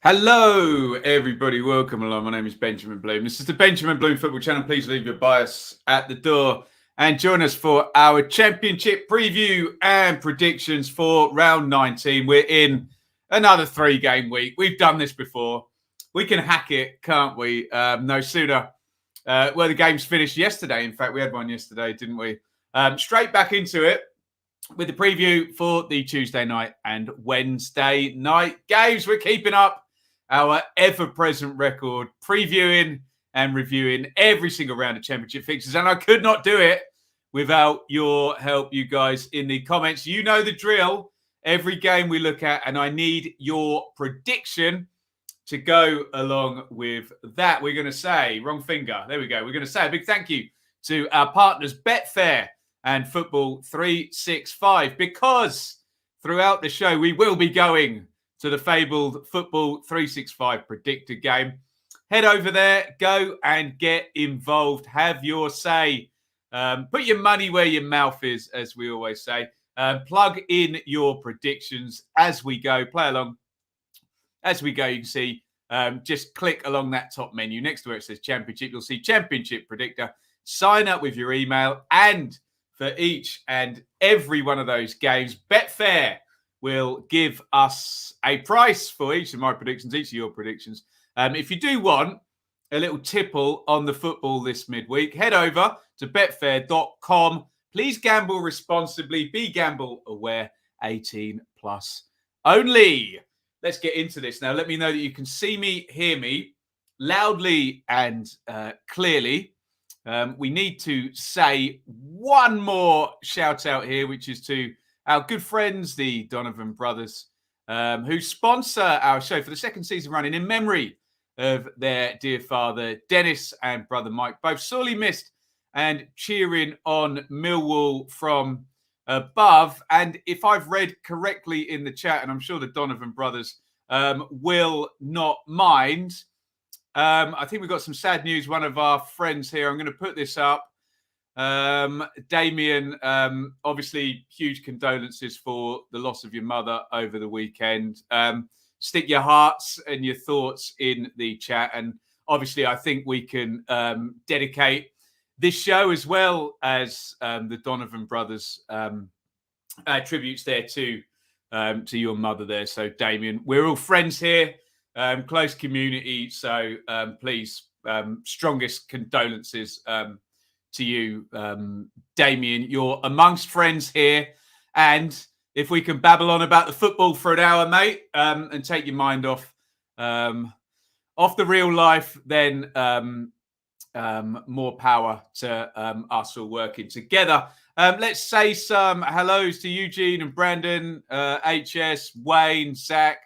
Hello, everybody. Welcome along. My name is Benjamin Bloom. This is the Benjamin Bloom Football Channel. Please leave your bias at the door and join us for our Championship preview and predictions for round 19. We're in another 3-game week. We've done this before. We can hack it, can't we? No sooner were the games finished yesterday. In fact, we had one yesterday, didn't we? Straight back into it with the preview for the Tuesday night and Wednesday night games. We're keeping up our ever-present record, previewing and reviewing every single round of Championship fixtures. And I could not do it without your help, you guys, in the comments. You know the drill. Every game we look at, and I need your prediction to go along with that. We're going to say, wrong finger, there we go. We're going to say a big thank you to our partners, Betfair and Football 365, because throughout the show, we will be going to the fabled Football 365 predictor game. Head over there, go and get involved. Have your say. Put your money where your mouth is, as we always say. Plug in your predictions as we go. Play along as we go. You can see, just click along that top menu. Next to where it says Championship, you'll see Championship Predictor. Sign up with your email, and for each and every one of those games, Betfair will give us a price for each of my predictions, each of your predictions. If you do want a little tipple on the football this midweek, head over to betfair.com. Please gamble responsibly. Be gamble aware. 18 plus only. Let's get into this now. Let me know that you can see me, hear me loudly and clearly. We need to say one more shout out here, which is to our good friends, the Donovan brothers, who sponsor our show for the second season running in memory of their dear father, Dennis, and brother Mike, both sorely missed and cheering on Millwall from above. And if I've read correctly in the chat, and I'm sure the Donovan brothers will not mind, I think we've got some sad news. One of our friends here, I'm going to put this up. Damien, obviously huge condolences for the loss of your mother over the weekend. Stick your hearts and your thoughts in the chat. And obviously I think we can dedicate this show as well as the Donovan brothers tributes there to your mother there. So Damien, we're all friends here, close community. So please, strongest condolences to you, Damien. You're amongst friends here. And if we can babble on about the football for an hour, mate, and take your mind off the real life, then more power to us all working together. Let's say some hellos to Eugene and Brandon, HS, Wayne, Zach,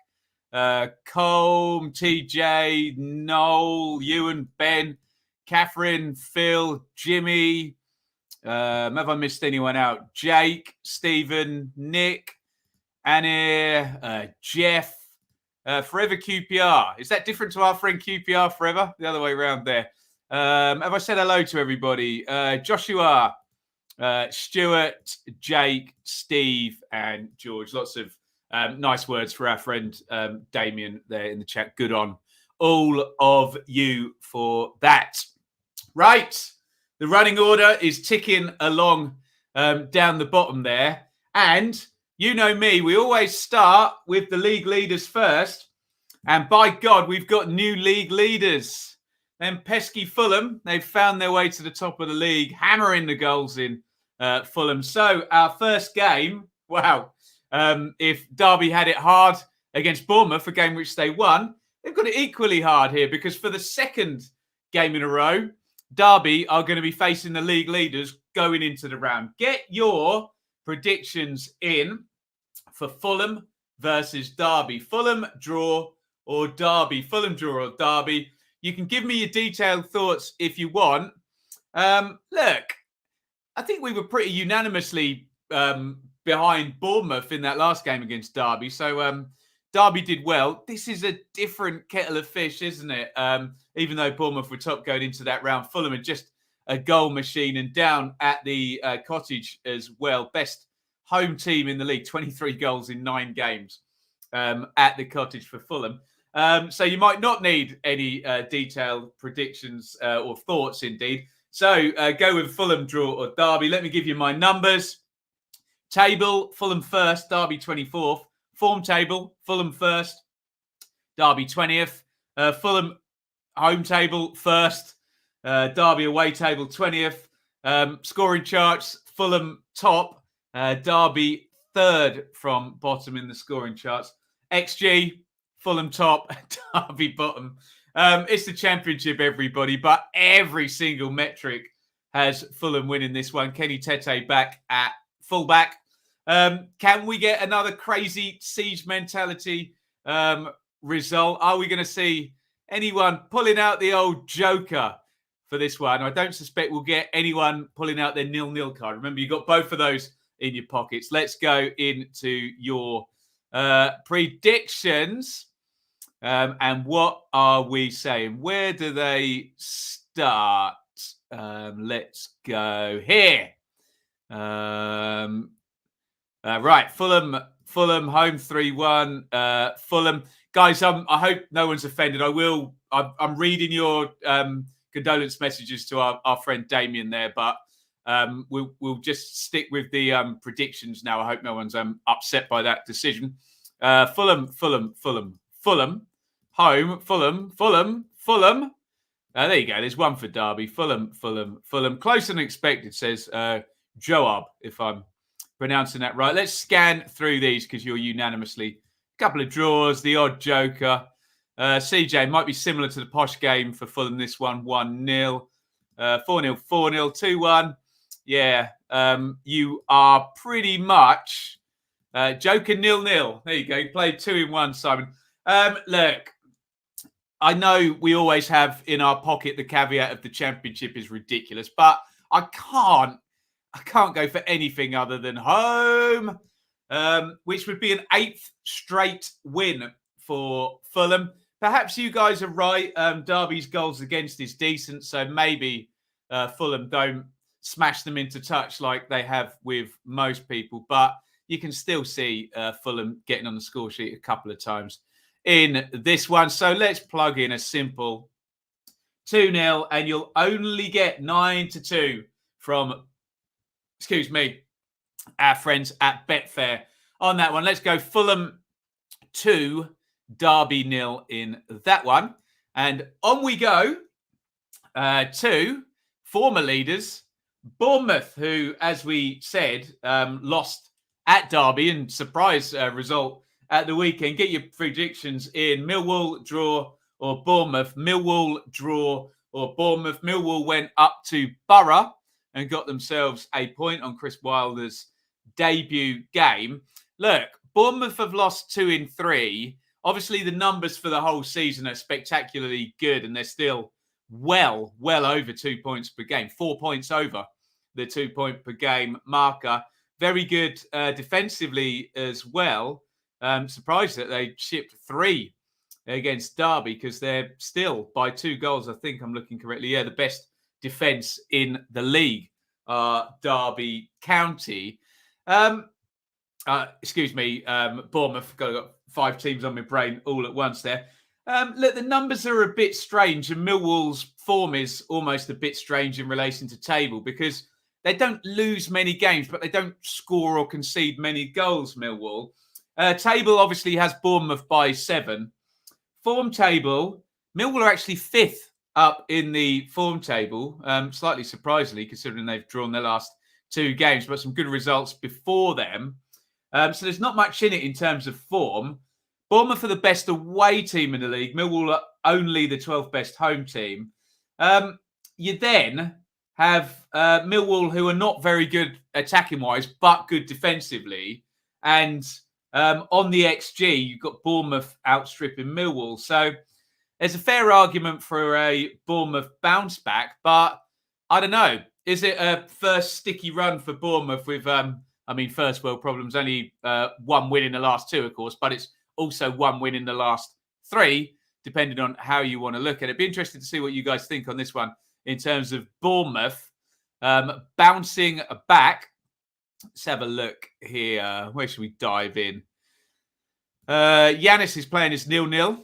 Colm, TJ, Noel, Ewan, Ben, Catherine, Phil, Jimmy. Have I missed anyone out? Jake, Stephen, Nick, Anir, Jeff, Forever QPR. Is that different to our friend QPR Forever? The other way around there. Have I said hello to everybody? Joshua, Stuart, Jake, Steve, and George. Lots of nice words for our friend Damien there in the chat. Good on all of you for that. Right. The running order is ticking along down the bottom there. And you know me, we always start with the league leaders first. And by God, we've got new league leaders. Then pesky Fulham, they've found their way to the top of the league, hammering the goals in Fulham. So our first game, wow, if Derby had it hard against Bournemouth, a game which they won, they've got it equally hard here, because for the second game in a row, Derby are going to be facing the league leaders going into the round. Get your predictions in for Fulham versus Derby. Fulham draw or Derby. Fulham draw or Derby. You can give me your detailed thoughts if you want. Look, I think we were pretty unanimously behind Bournemouth in that last game against Derby. So Derby did well. This is a different kettle of fish, isn't it? Even though Bournemouth were top going into that round, Fulham are just a goal machine, and down at the Cottage as well. Best home team in the league, 23 goals in 9 games at the Cottage for Fulham. So you might not need any detailed predictions or thoughts, indeed. So go with Fulham draw or Derby. Let me give you my numbers. Table, Fulham first, Derby 24th. Form table, Fulham first, Derby 20th. Fulham home table first, Derby away table 20th. Scoring charts, Fulham top, Derby third from bottom in the scoring charts. XG, Fulham top, Derby bottom. It's the Championship, everybody, but every single metric has Fulham winning this one. Kenny Tete back at fullback. Can we get another crazy siege mentality result? Are we going to see anyone pulling out the old joker for this one? I don't suspect we'll get anyone pulling out their 0-0 card. Remember, you've got both of those in your pockets. Let's go into your predictions. And what are we saying? Where do they start? Let's go here. Right, Fulham home 3-1. Fulham, guys. I hope no one's offended. I'm reading your condolence messages to our friend Damien there, but we'll just stick with the predictions now. I hope no one's upset by that decision. Fulham home. Fulham. There you go. There's one for Derby. Fulham. Closer than expected, says Joab, if I'm pronouncing that right. Let's scan through these because you're unanimously. A couple of draws, the odd joker. CJ might be similar to the posh game for Fulham. This one, 1-0. 4-0, 4-0, 2-1. Yeah, you are pretty much joker 0-0. There you go. You played 2 in 1, Simon. Look, I know we always have in our pocket the caveat of the Championship is ridiculous, but I can't go for anything other than home, which would be an 8th straight win for Fulham. Perhaps you guys are right. Derby's goals against is decent, so maybe Fulham don't smash them into touch like they have with most people, but you can still see Fulham getting on the score sheet a couple of times in this one. So let's plug in a simple 2-0, and you'll only get 9-2 from, our friends at Betfair on that one. Let's go Fulham 2, Derby 0 in that one. And on we go to former leaders, Bournemouth, who, as we said, lost at Derby and surprise result at the weekend. Get your predictions in. Millwall, draw, or Bournemouth. Millwall, draw, or Bournemouth. Millwall went up to Borough and got themselves a point on Chris Wilder's debut game. Look, Bournemouth have lost 2 in 3. Obviously, the numbers for the whole season are spectacularly good, and they're still well over 2 points per game. 4 points over the 2 point per game marker. Very good defensively as well. Surprised that they shipped 3 against Derby because they're still, by 2 goals, I think I'm looking correctly, the best defence in the league, Derby County. Bournemouth. Got 5 teams on my brain all at once there. Look, the numbers are a bit strange, and Millwall's form is almost a bit strange in relation to table because they don't lose many games, but they don't score or concede many goals, Millwall. Table obviously has Bournemouth by 7. Form table, Millwall are actually 5th up in the form table, slightly surprisingly, considering they've drawn their last 2 games, but some good results before them. So there's not much in it in terms of form. Bournemouth are the best away team in the league. Millwall are only the 12th best home team. You then have Millwall, who are not very good attacking-wise, but good defensively. And on the XG, you've got Bournemouth outstripping Millwall. So there's a fair argument for a Bournemouth bounce back, but I don't know. Is it a first sticky run for Bournemouth with, first world problems, only 1 win in the last 2, of course, but it's also 1 win in the last 3, depending on how you want to look at it. It'd be interesting to see what you guys think on this one in terms of Bournemouth bouncing back. Let's have a look here. Where should we dive in? Yanis is playing his 0-0.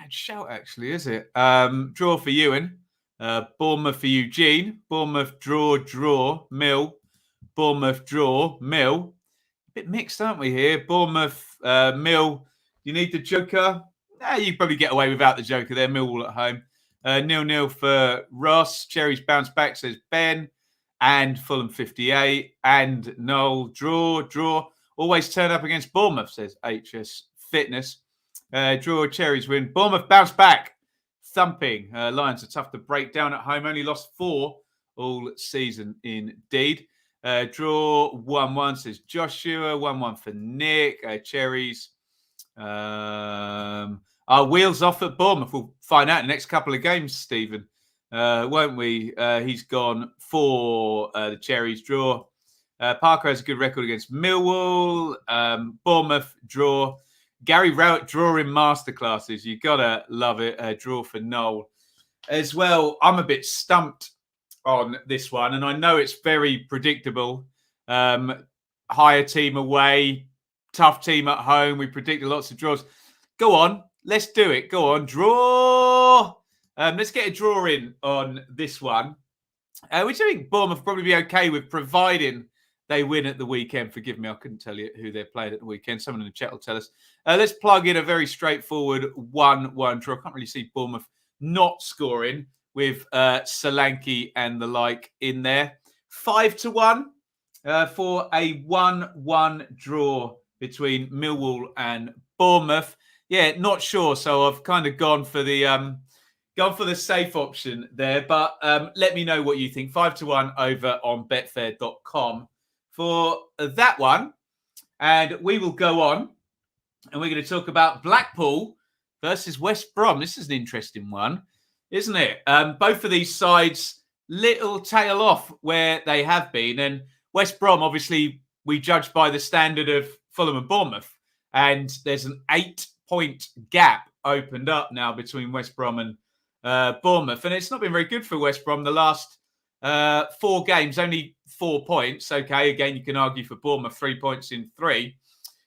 bad shout, actually, is it? Draw for Iain. Bournemouth for Eugene. Bournemouth draw. Mill. Bournemouth draw. Mill. A bit mixed, aren't we here? Bournemouth, Mill. You need the joker. You probably get away without the joker there. Millwall at home. 0-0 for Ross. Cherries bounce back, says Ben. And Fulham 58. And Noel, draw. Always turn up against Bournemouth, says HS Fitness. Draw, Cherries win. Bournemouth bounce back. Thumping. Lions are tough to break down at home. Only lost 4 all season indeed. Draw 1-1, says Joshua. 1-1 for Nick. Cherries. Our wheels off at Bournemouth. We'll find out in the next couple of games, Stephen. Won't we? He's gone for the Cherries draw. Parker has a good record against Millwall. Bournemouth draw. Gary Rowett drawing masterclasses. You gotta love it. Draw for Noel as well. I'm a bit stumped on this one, and I know it's very predictable. Higher team away, tough team at home. We predicted lots of draws. Go on, let's do it. Go on, draw. Let's get a draw in on this one, which I think Bournemouth will probably be okay with, providing they win at the weekend. Forgive me, I couldn't tell you who they're playing at the weekend. Someone in the chat will tell us. Let's plug in a very straightforward 1-1 draw. I can't really see Bournemouth not scoring with Solanke and the like in there. 5-1 for a 1-1 draw between Millwall and Bournemouth. Yeah, not sure. So I've kind of gone for the safe option there. But let me know what you think. 5-1 over on betfair.com for that one. And we will go on. And we're going to talk about Blackpool versus West Brom. This is an interesting one, isn't it? Both of these sides, little tail off where they have been. And West Brom, obviously, we judge by the standard of Fulham and Bournemouth. And there's an 8-point gap opened up now between West Brom and Bournemouth. And it's not been very good for West Brom the last 4 games, only 4 points. Okay, again, you can argue for Bournemouth, 3 points in 3.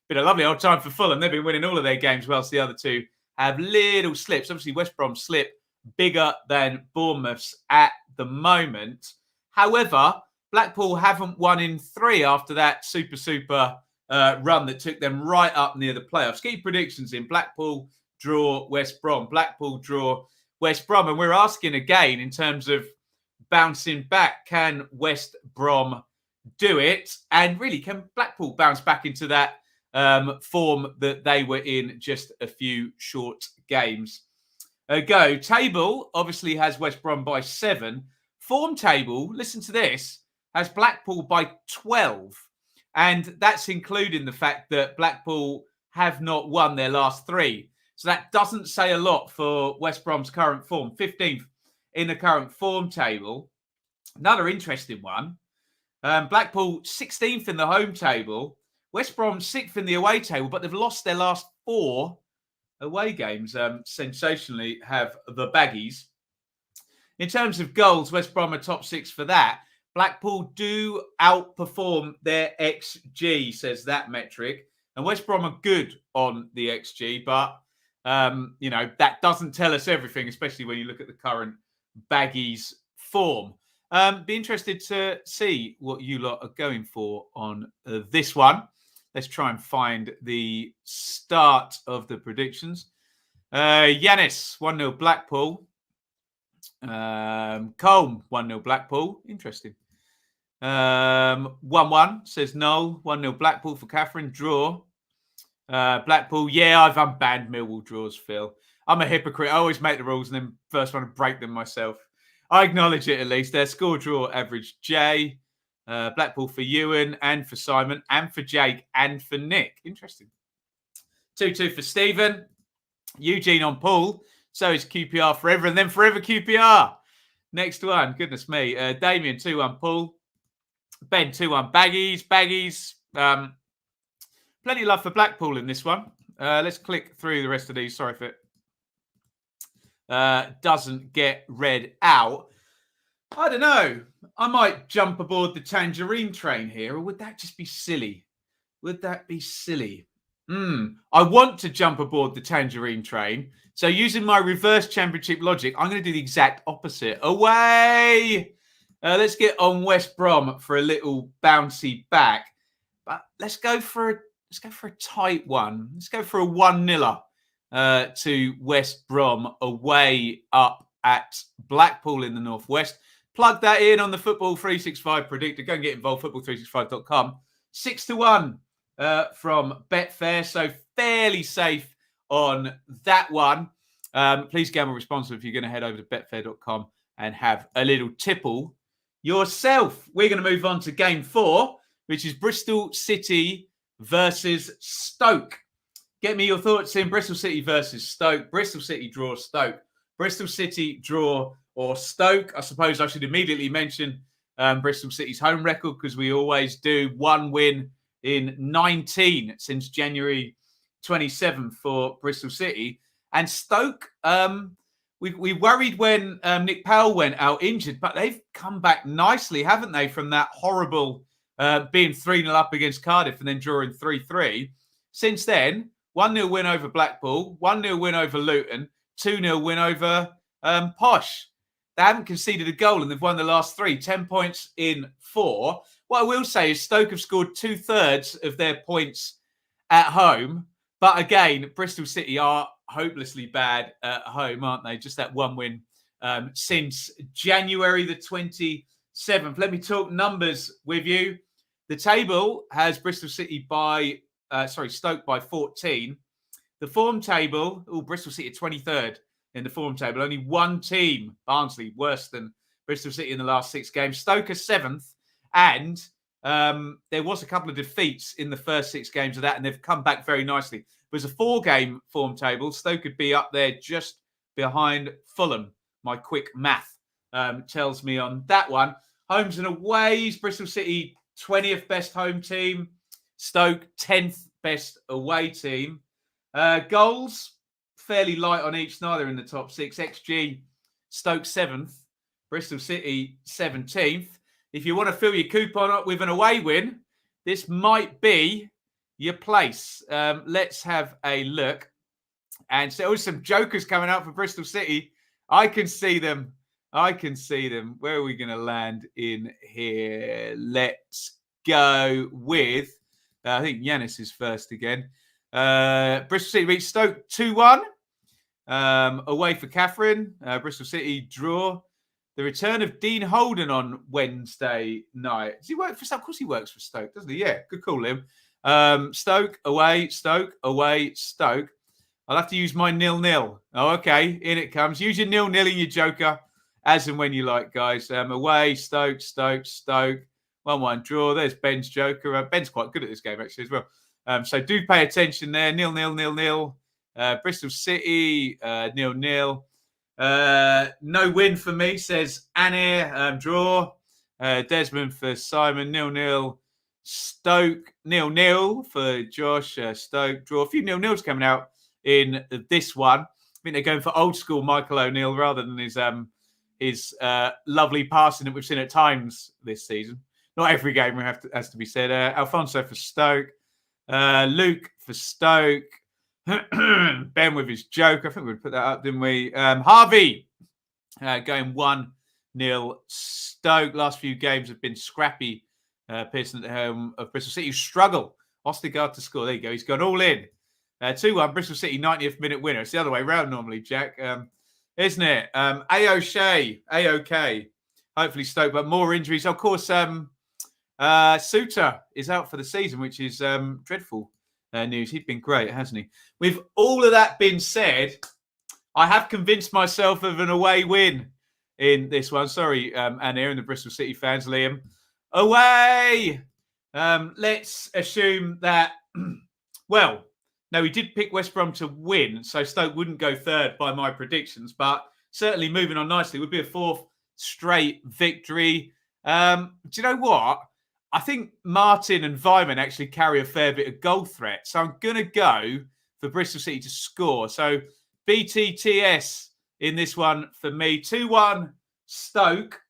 Been a lovely old time for Fulham. They've been winning all of their games, whilst the other two have little slips. Obviously, West Brom's slip bigger than Bournemouth's at the moment. However, Blackpool haven't won in 3 after that super run that took them right up near the playoffs. Get your predictions in. Blackpool draw West Brom. Blackpool draw West Brom. And we're asking again in terms of bouncing back. Can West Brom do it? And really, can Blackpool bounce back into that form that they were in just a few short games ago? Table obviously has West Brom by 7. Form table, listen to this, has Blackpool by 12. And that's including the fact that Blackpool have not won their last 3. So that doesn't say a lot for West Brom's current form. 15th in the current form table. Another interesting one. Blackpool 16th in the home table. West Brom 6th in the away table, but they've lost their last 4 away games. Sensationally have the Baggies. In terms of goals, West Brom are top 6 for that. Blackpool do outperform their XG, says that metric. And West Brom are good on the XG, but, that doesn't tell us everything, especially when you look at the current Baggies form. Be interested to see what you lot are going for on this one. Let's try and find the start of the predictions. Yanis, 1-0 Blackpool. Colm, 1-0 Blackpool. Interesting. 1-1, says Noel. 1-0 Blackpool for Catherine. Draw. Blackpool, yeah, I've unbanned Millwall draws, Phil. I'm a hypocrite. I always make the rules and then first want to break them myself. I acknowledge it at least. Their score draw average J. Blackpool for Ewan and for Simon and for Jake and for Nick. Interesting. 2-2 for Stephen. Eugene on Paul. So is QPR forever and then forever QPR. Next one. Goodness me. Damien 2-1 Paul. Ben 2-1 Baggies. Baggies. Plenty of love for Blackpool in this one. Let's click through the rest of these. Sorry if it doesn't get read out. I don't know. I might jump aboard the tangerine train here, or would that just be silly? Would that be silly? I want to jump aboard the tangerine train. So using my reverse championship logic, I'm going to do the exact opposite. Away! Let's get on West Brom for a little bouncy back. But let's go for a tight one. Let's go for a 1-0 to West Brom away up at Blackpool in the northwest. Plug that in on the Football 365 predictor. Go and get involved, football365.com. 6-1 from Betfair, so fairly safe on that one. Please gamble responsibly if you're going to head over to betfair.com and have a little tipple yourself. We're going to move on to game 4, which is Bristol City versus Stoke. Get me your thoughts in Bristol City versus Stoke. Bristol City draw, Stoke. Bristol City draw or Stoke. I suppose I should immediately mention Bristol City's home record, because we always do. 1 win in 19 since January 27 for Bristol City. And Stoke, we worried when Nick Powell went out injured, but they've come back nicely, haven't they, from that horrible being 3-0 up against Cardiff and then drawing 3-3. Since then, 1-0 win over Blackpool, 1-0 win over Luton, 2-0 win over Posh. They haven't conceded a goal and they've won the last 3, 10 points in 4. What I will say is Stoke have scored 2/3 of their points at home. But again, Bristol City are hopelessly bad at home, aren't they? Just that 1 win since January the 27th. Let me talk numbers with you. The table has Bristol City Stoke by 14. The form table, Bristol City are 23rd in the form table. Only one team, Barnsley, worse than Bristol City in the last 6 games. Stoke are 7th. And there was a couple of defeats in the first 6 games of that, and they've come back very nicely. It was a 4-game form table. Stoke could be up there just behind Fulham. My quick math tells me on that one. Homes and aways, Bristol City, 20th best home team. Stoke, 10th best away team. Goals, fairly light on each, neither in the top 6. XG, Stoke 7th. Bristol City, 17th. If you want to fill your coupon up with an away win, this might be your place. Let's have a look. And so some jokers coming out for Bristol City. I can see them. Where are we going to land in here? Let's go with, I think Yanis is first again. Bristol City beat Stoke 2-1. Away for Catherine. Bristol City draw. The return of Dean Holden on Wednesday night. Does he work for Stoke? Of course he works for Stoke, doesn't he? Yeah, good call, Liam. Stoke, away, Stoke, away, Stoke. I'll have to use my 0-0. Oh, okay, in it comes. Use your 0-0 in your joker, as and when you like, guys. Away, Stoke, Stoke, Stoke. 1-1 draw. There's Ben's joker. Ben's quite good at this game, actually, as well. So do pay attention there. 0-0, 0-0. Bristol City, 0-0. No win for me, says Anir. Draw. Desmond for Simon. 0-0. Stoke. 0-0 for Josh. Stoke. Draw. A few 0-0s coming out in this one. I think they're going for old school Michael O'Neill rather than his lovely passing that we've seen at times this season. Not every game has to be said. Alfonso for Stoke. Luke for Stoke. Ben with his joke. I think we put that up, didn't we? Harvey going 1-0 Stoke. Last few games have been scrappy. Pearson at the home of Bristol City, who struggle. Ostergaard to score. There you go. He's gone all in. 2-1 Bristol City, 90th minute winner. It's the other way around normally, Jack. Isn't it? A-OK. Hopefully Stoke, but more injuries. Of course, Suter is out for the season, which is dreadful news. He's been great, hasn't he? With all of that being said, I have convinced myself of an away win in this one. Sorry, Anna and the Bristol City fans, Liam. Away! Let's assume that, well, no, we did pick West Brom to win, so Stoke wouldn't go third by my predictions, but certainly moving on nicely. It would be a 4th straight victory. Do you know what? I think Martin and Vyman actually carry a fair bit of goal threat. So I'm going to go for Bristol City to score. So BTTS in this one for me. 2-1 Stoke.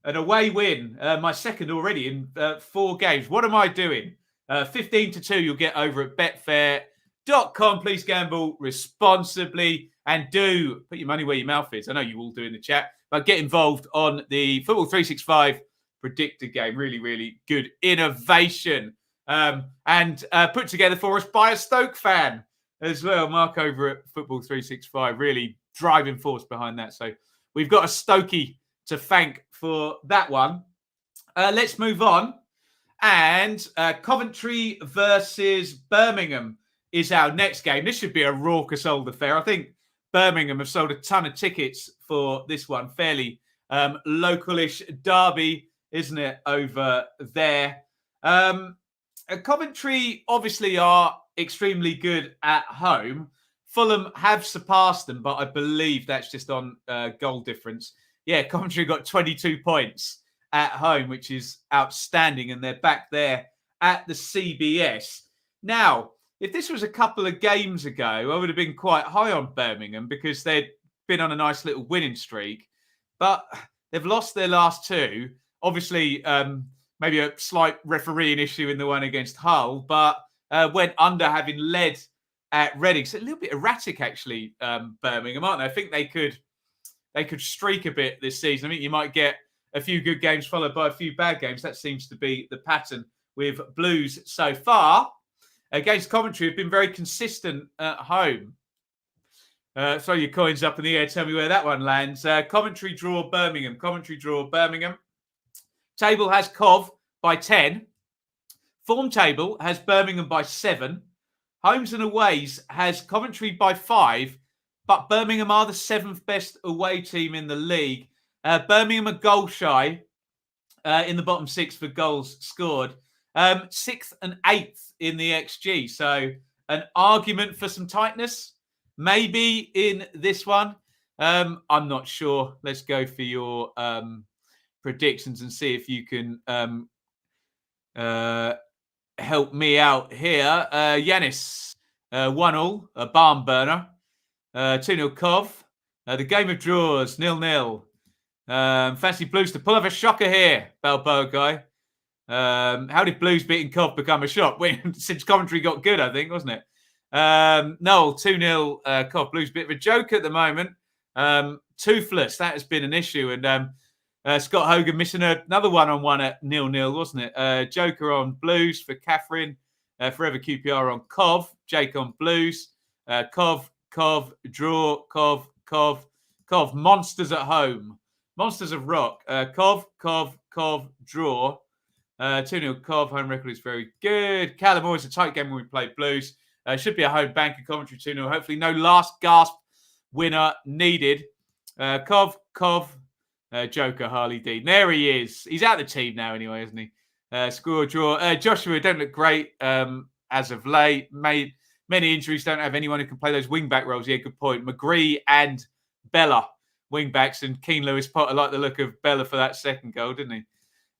An away win. My second already in 4 games. What am I doing? 15-2 you'll get over at betfair.com. Please gamble responsibly and do put your money where your mouth is. I know you all do in the chat, but get involved on the Football 365 predictor game. Really, really good innovation. And put together for us by a Stoke fan as well. Mark over at Football 365, really driving force behind that. So we've got a Stokey to thank for that one. Let's move on. And Coventry versus Birmingham is our next game. This should be a raucous old affair. I think Birmingham have sold a ton of tickets for this one. Fairly localish derby, isn't it, over there? Coventry obviously are extremely good at home. Fulham have surpassed them, but I believe that's just on goal difference. Yeah, Coventry got 22 points at home, which is outstanding, and they're back there at the CBS. Now, if this was a couple of games ago, I would have been quite high on Birmingham because they'd been on a nice little winning streak, but they've lost their last two. Obviously, maybe a slight refereeing issue in the one against Hull, but went under having led at Reading. So a little bit erratic, actually, Birmingham, aren't they? I think they could streak a bit this season. I think you might get a few good games followed by a few bad games. That seems to be the pattern with Blues so far. Against Coventry, have been very consistent at home. Throw your coins up in the air. Tell me where that one lands. Coventry draw Birmingham. Coventry draw Birmingham. Table has Cov by 10. Form table has Birmingham by 7. Homes and aways has Coventry by 5. But Birmingham are the 7th best away team in the league. Birmingham are goal shy in the bottom 6 for goals scored. 6th and 8th in the XG. So an argument for some tightness, maybe in this one. I'm not sure. Let's go for your predictions and see if you can help me out here. Yanis, 1-1, a barn burner. 2-0 Cov. The game of draws, 0-0. Fancy Blues to pull off a shocker here, Balboa guy. How did Blues beating Cov become a shock? Since Coventry got good, I think, wasn't it? Noel, 2-0 Cov. Blues, bit of a joke at the moment. Toothless, that has been an issue. And Scott Hogan missing another one-on-one at 0-0, wasn't it? Joker on Blues for Catherine. Forever QPR on Cov. Jake on Blues. Cov, draw, Cov. Monsters at home. Monsters of Rock. Cov, draw. 2-0 Cov. Home record is very good. Callum, always a tight game when we play Blues. Should be a home bank of Coventry 2-0. Hopefully no last gasp winner needed. Cov, Joker, Harley Dean. There he is. He's out of the team now anyway, isn't he? Score or draw. Joshua don't look great as of late. Made many injuries. Don't have anyone who can play those wing-back roles. Yeah, good point. McGree and Bella, wing-backs. And Keane Lewis Potter liked the look of Bella for that second goal, didn't he?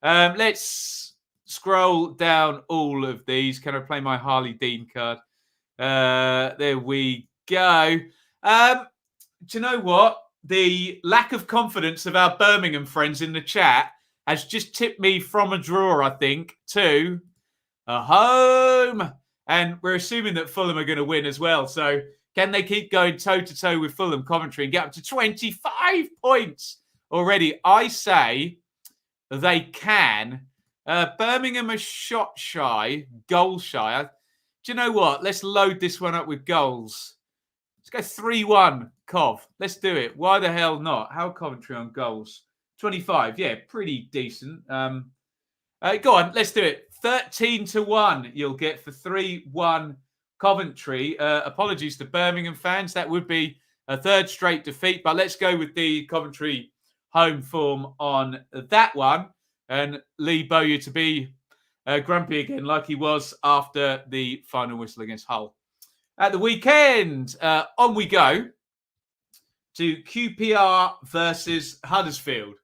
Let's scroll down all of these. Can I play my Harley Dean card? There we go. Do you know what? The lack of confidence of our Birmingham friends in the chat has just tipped me from a draw, I think, to a home. And we're assuming that Fulham are going to win as well. So can they keep going toe-to-toe with Fulham, Coventry, and get up to 25 points already? I say they can. Birmingham are shot shy, goal shy. Do you know what? Let's load this one up with goals. Let's go 3-1 Cov. Let's do it. Why the hell not? How Coventry on goals? 25. Yeah, pretty decent. Go on, let's do it. 13-1 you'll get for 3-1 Coventry. Apologies to Birmingham fans. That would be a third straight defeat, but let's go with the Coventry home form on that one and Lee Bowyer to be grumpy again like he was after the final whistle against Hull. At the weekend, on we go to QPR versus Huddersfield.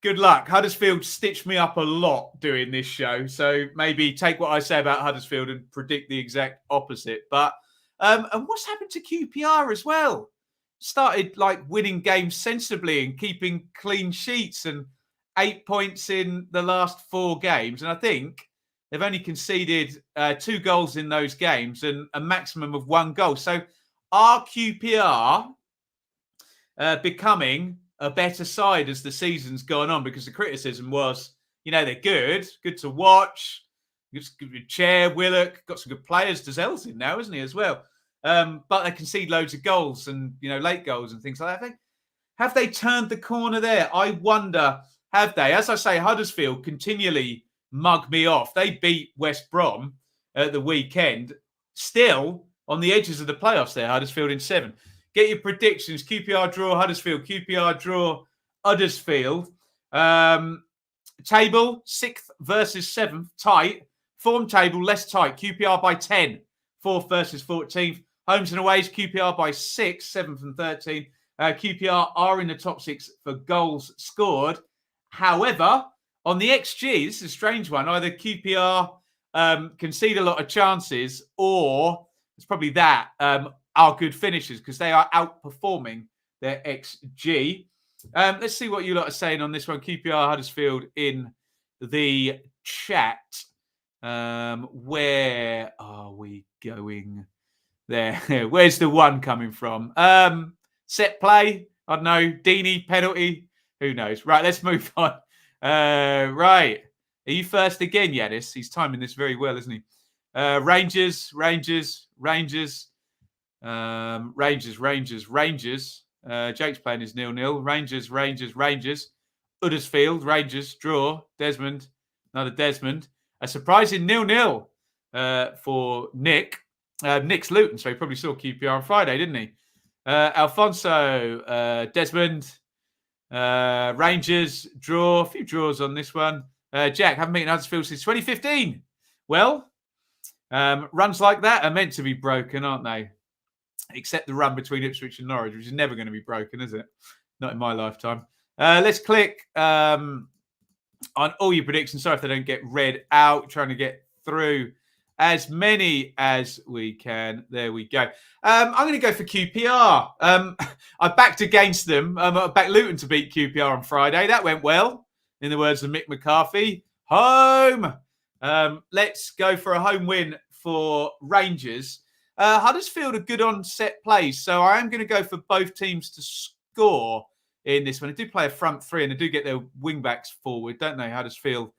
Good luck. Huddersfield stitched me up a lot doing this show, so maybe take what I say about Huddersfield and predict the exact opposite. But and what's happened to QPR as well? Started like winning games sensibly and keeping clean sheets and 8 points in the last 4 games. And I think they've only conceded 2 goals in those games and a maximum of 1 goal. So are QPR becoming a better side as the season's gone on? Because the criticism was, they're good to watch. Good Chair, Willock, got some good players. Dazell's in now, isn't he, as well? But they concede loads of goals and, late goals and things like that. Have they turned the corner there? I wonder, have they? As I say, Huddersfield continually mug me off. They beat West Brom at the weekend. Still on the edges of the playoffs there, Huddersfield in 7. Get your predictions. QPR draw Huddersfield. QPR draw Huddersfield. Table, 6th versus 7th, tight. Form table, less tight. QPR by 10, 4th versus 14th. Homes and aways, QPR by 6, 7th and 13th. QPR are in the top 6 for goals scored. However, on the XG, this is a strange one. Either QPR concede a lot of chances, or it's probably that are good finishers because they are outperforming their XG. Let's see what you lot are saying on this one. QPR Huddersfield in the chat. Where are we going there? Where's the one coming from? Set play? I don't know. Deeney, penalty? Who knows? Right, let's move on. Right. Are you first again, Yanis? He's timing this very well, isn't he? Rangers. Jake's playing his 0-0. Rangers. Huddersfield, Rangers, draw. Desmond, another Desmond. A surprising 0-0 for Nick. Nick's Luton, so he probably saw QPR on Friday, didn't he? Alfonso, Desmond, Rangers, draw. A few draws on this one. Jack, haven't beaten Huddersfield since 2015. Well, runs like that are meant to be broken, aren't they? Except the run between Ipswich and Norwich, which is never going to be broken, is it? Not in my lifetime. Let's click on all your predictions. Sorry if they don't get read out. Trying to get through as many as we can. There we go. I'm going to go for QPR. I backed against them. I backed Luton to beat QPR on Friday. That went well, in the words of Mick McCarthy. Home. Let's go for a home win for Rangers. Huddersfield are good on set plays, so I am going to go for both teams to score in this one. They do play a front three, and they do get their wing-backs forward, don't they, Huddersfield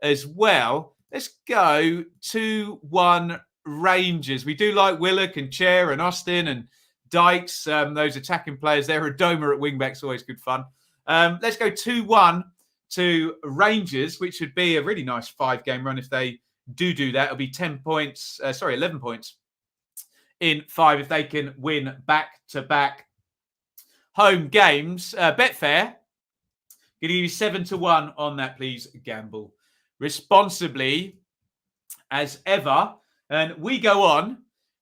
as well. Let's go 2-1 Rangers. We do like Willock and Chair and Austin and Dykes, those attacking players there. Adoma at wing-backs, always good fun. Let's go 2-1 to Rangers, which would be a really nice 5-game run if they do that. It'll be 11 points in 5 if they can win back-to-back home games. Betfair, going to give you 7-1 on that, please. Gamble responsibly as ever. And we go on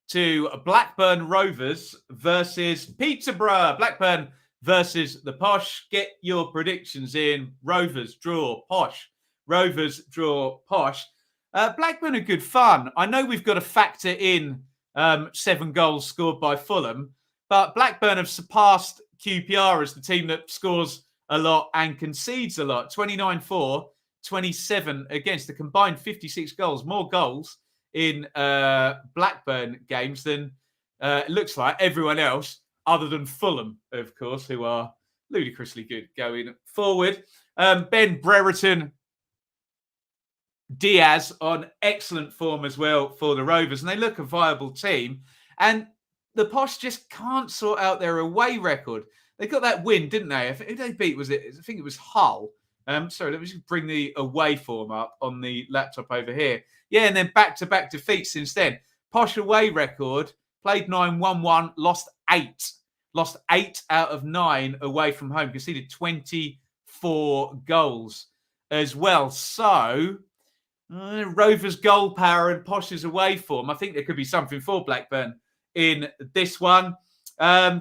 to Blackburn Rovers versus Peterborough. Blackburn versus the Posh. Get your predictions in. Rovers draw Posh. Rovers draw Posh. Blackburn are good fun. I know we've got to factor in 7 goals scored by Fulham, but Blackburn have surpassed QPR as the team that scores a lot and concedes a lot. 29-4, 27 against, the combined 56 goals. More goals in Blackburn games than it looks like everyone else, other than Fulham, of course, who are ludicrously good going forward. Ben Brereton, Diaz on excellent form as well for the Rovers, and they look a viable team. And the Posh just can't sort out their away record. They got that win, didn't they? Who they beat? I think it was Hull. Sorry, let me just bring the away form up on the laptop over here. Yeah, and then back-to-back defeats since then. Posh away record, played 9, 1-1, lost 8. Lost 8 out of 9 away from home. Conceded 24 goals as well. So, Rovers' goal power and Posh's away form. I think there could be something for Blackburn in this one.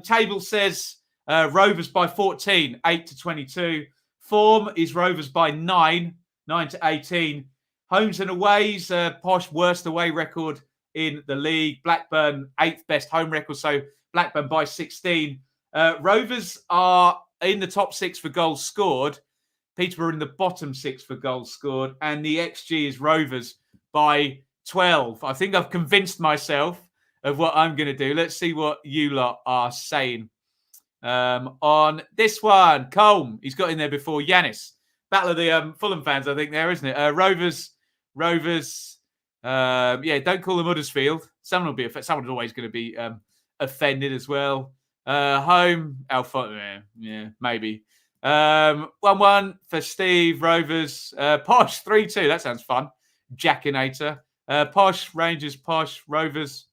Table says Rovers by 14, 8-22. Form is Rovers by 9, 9-18. Homes and aways, Posh worst away record in the league. Blackburn 8th best home record, so Blackburn by 16. Rovers are in the top 6 for goals scored. Peterborough in the bottom 6 for goals scored, and the XG is Rovers by 12. I think I've convinced myself of what I'm going to do. Let's see what you lot are saying. On this one, Colm, he's got in there before Yanis. Battle of the Fulham fans, I think there, isn't it? Rovers. Don't call them Huddersfield. Someone is always going to be offended as well. Home, Alpha, maybe. 1-1 for Steve. Rovers. Posh 3-2. That sounds fun. Jackinator. Posh Rangers. Posh Rovers.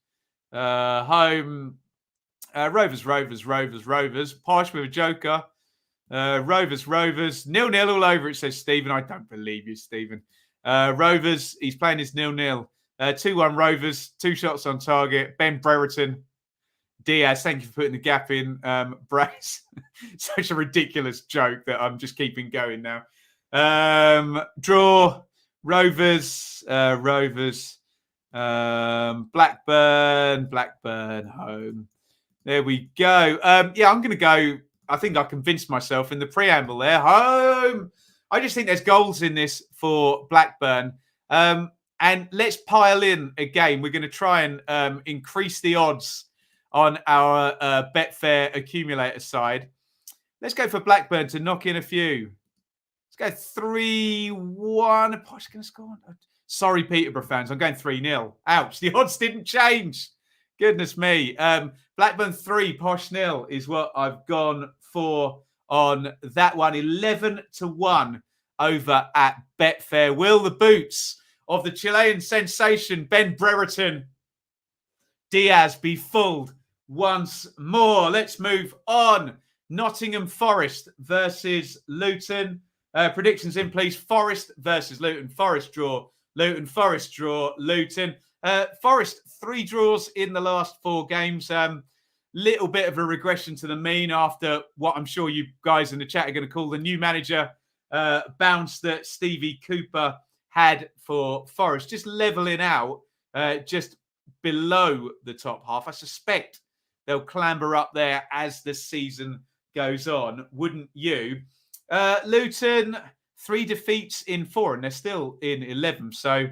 Home. Rovers. Posh with a joker. Rovers. 0-0 all over it, says Stephen. I don't believe you, Stephen. Rovers, he's playing his 0-0. 2-1 Rovers, 2 shots on target. Ben Brereton. Diaz, thank you for putting the gap in. Brace. Such a ridiculous joke that I'm just keeping going now. Draw. Rovers. Blackburn. Home. There we go. I'm going to go. I think I convinced myself in the preamble there. Home. I just think there's goals in this for Blackburn. And let's pile in a game. We're going to try and increase the odds on our Betfair accumulator side. Let's go for Blackburn to knock in a few. Let's go 3-1. Posh going to score. Sorry, Peterborough fans. I'm going 3-0. Ouch. The odds didn't change. Goodness me. Blackburn 3, Posh 0 is what I've gone for on that one. 11-1 over at Betfair. Will the boots of the Chilean sensation Ben Brereton Diaz be fooled once more? Let's move on. Nottingham Forest versus Luton. Predictions in, please. Forest versus Luton. Forest draw. Luton. Forest draw. Luton. Forest 3 draws in the last 4 games. Little bit of a regression to the mean after what I'm sure you guys in the chat are going to call the new manager bounce that Stevie Cooper had for Forest. Just levelling out just below the top half. I suspect they'll clamber up there as the season goes on, wouldn't you? Luton, 3 defeats in 4, and they're still in 11. So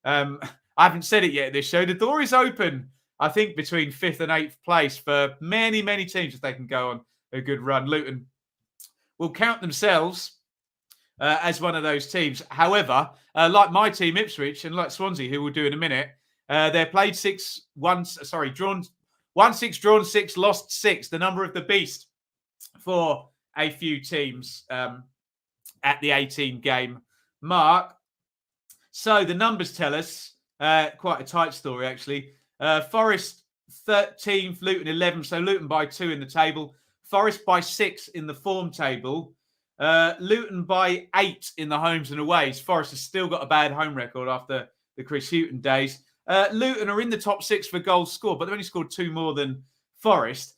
I haven't said it yet this show. The door is open, I think, between 5th and 8th place for many, many teams if they can go on a good run. Luton will count themselves as one of those teams. However, like my team, Ipswich, and like Swansea, who we'll do in a minute, they're played drawn 1-6, drawn 6, lost 6. The number of the beast for a few teams at the 18-game mark. So the numbers tell us quite a tight story, actually. Forest 13th, Luton 11th. So Luton by 2 in the table. Forest by 6 in the form table. Luton by 8 in the homes and aways. Forest has still got a bad home record after the Krissy Utd days. Luton are in the top 6 for goals scored, but they've only scored 2 more than Forest.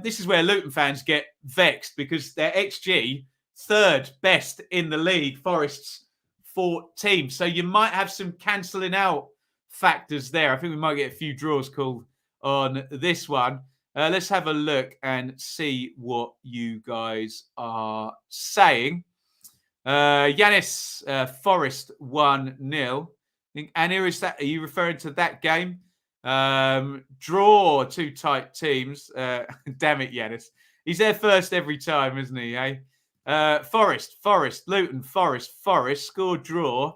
This is where Luton fans get vexed because their XG, 3rd best in the league. Forest's 14th. So you might have some cancelling out factors there. I think we might get a few draws called on this one. Let's have a look and see what you guys are saying. Yanis, Forest 1-0. Anna, are you referring to that game? Draw, 2 tight teams. Damn it, Yanis. He's there first every time, isn't he? Forest, Luton, Forest, score, draw.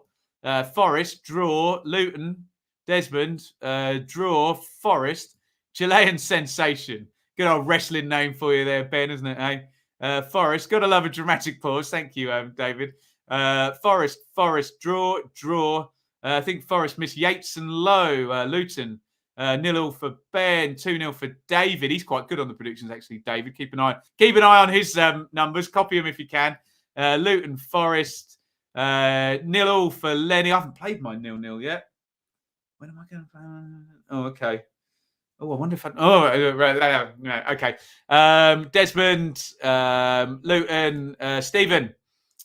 Forest, draw, Luton, Desmond, draw, Forest, Chilean sensation. Good old wrestling name for you there, Ben, isn't it? Forest, gotta love a dramatic pause. Thank you, David. Forest, draw. I think Forest missed Yates and Lowe. Luton, 0 for Ben, 2-0 for David. He's quite good on the predictions, actually, David. Keep an eye on his numbers. Copy them if you can. Luton, Forest, 0 for Lenny. I haven't played my 0-0 yet. When am I going to play? Oh, okay. Oh, I wonder if I... Oh, right. Okay. Desmond, Luton, Stephen,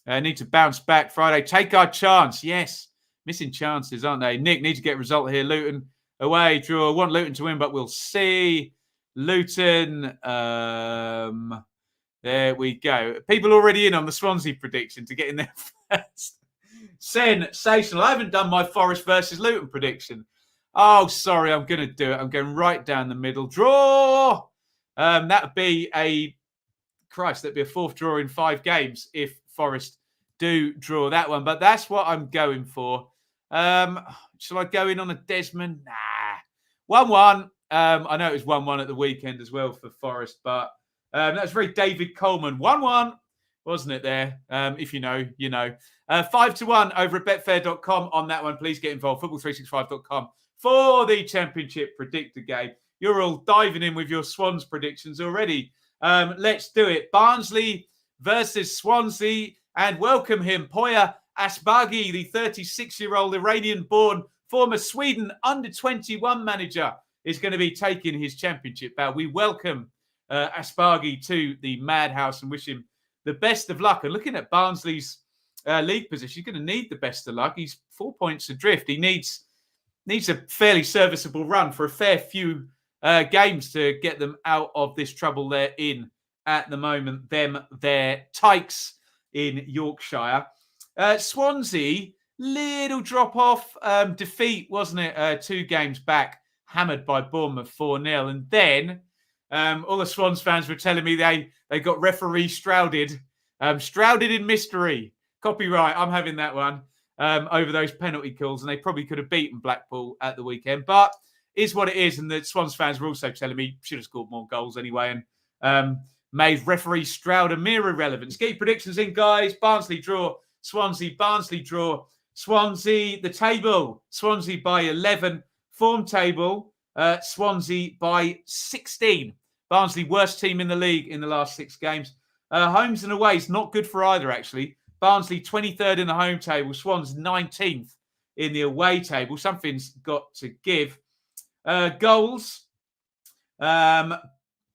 need to bounce back Friday. Take our chance. Yes. Missing chances, aren't they? Nick, need to get a result here. Luton, away, draw. Want Luton to win, but we'll see. Luton, there we go. People already in on the Swansea prediction to get in there first. Sensational. I haven't done my Forest versus Luton prediction. Oh, sorry, I'm going to do it. I'm going right down the middle. Draw. That would be that'd be a fourth draw in 5 games if Forest do draw that one. But that's what I'm going for. Shall I go in on a Desmond? Nah. 1-1. I know it was 1-1 at the weekend as well for Forest, but that was very David Coleman. 1-1, wasn't it there? If you know, you know. 5-1 over at betfair.com on that one. Please get involved. Football365.com for the Championship Predictor game. You're all diving in with your Swans predictions already. Let's do it. Barnsley versus Swansea. And welcome him, Poya Asbaghi, the 36-year-old Iranian-born former Sweden under-21 manager, is going to be taking his championship bow. We welcome Asbaghi to the Madhouse and wish him the best of luck. And looking at Barnsley's league position, he's going to need the best of luck. He's 4 points adrift. He needs a fairly serviceable run for a fair few games to get them out of this trouble they're in at the moment. Their Tykes in Yorkshire. Swansea, little drop-off defeat, wasn't it? 2 games back, hammered by Bournemouth 4-0. And then all the Swans fans were telling me they got referee shrouded. Shrouded in mystery. Copyright, I'm having that one over those penalty calls. And they probably could have beaten Blackpool at the weekend. But is what it is. And the Swans fans were also telling me should have scored more goals anyway. And made referee Stroud a mere irrelevance. Get your predictions in, guys. Barnsley draw. Swansea, Barnsley draw. Swansea, the table. Swansea by 11. Form table. Swansea by 16. Barnsley, worst team in the league in the last 6 games. Homes and aways, not good for either, actually. Barnsley, 23rd in the home table. Swans, 19th in the away table. Something's got to give. Goals.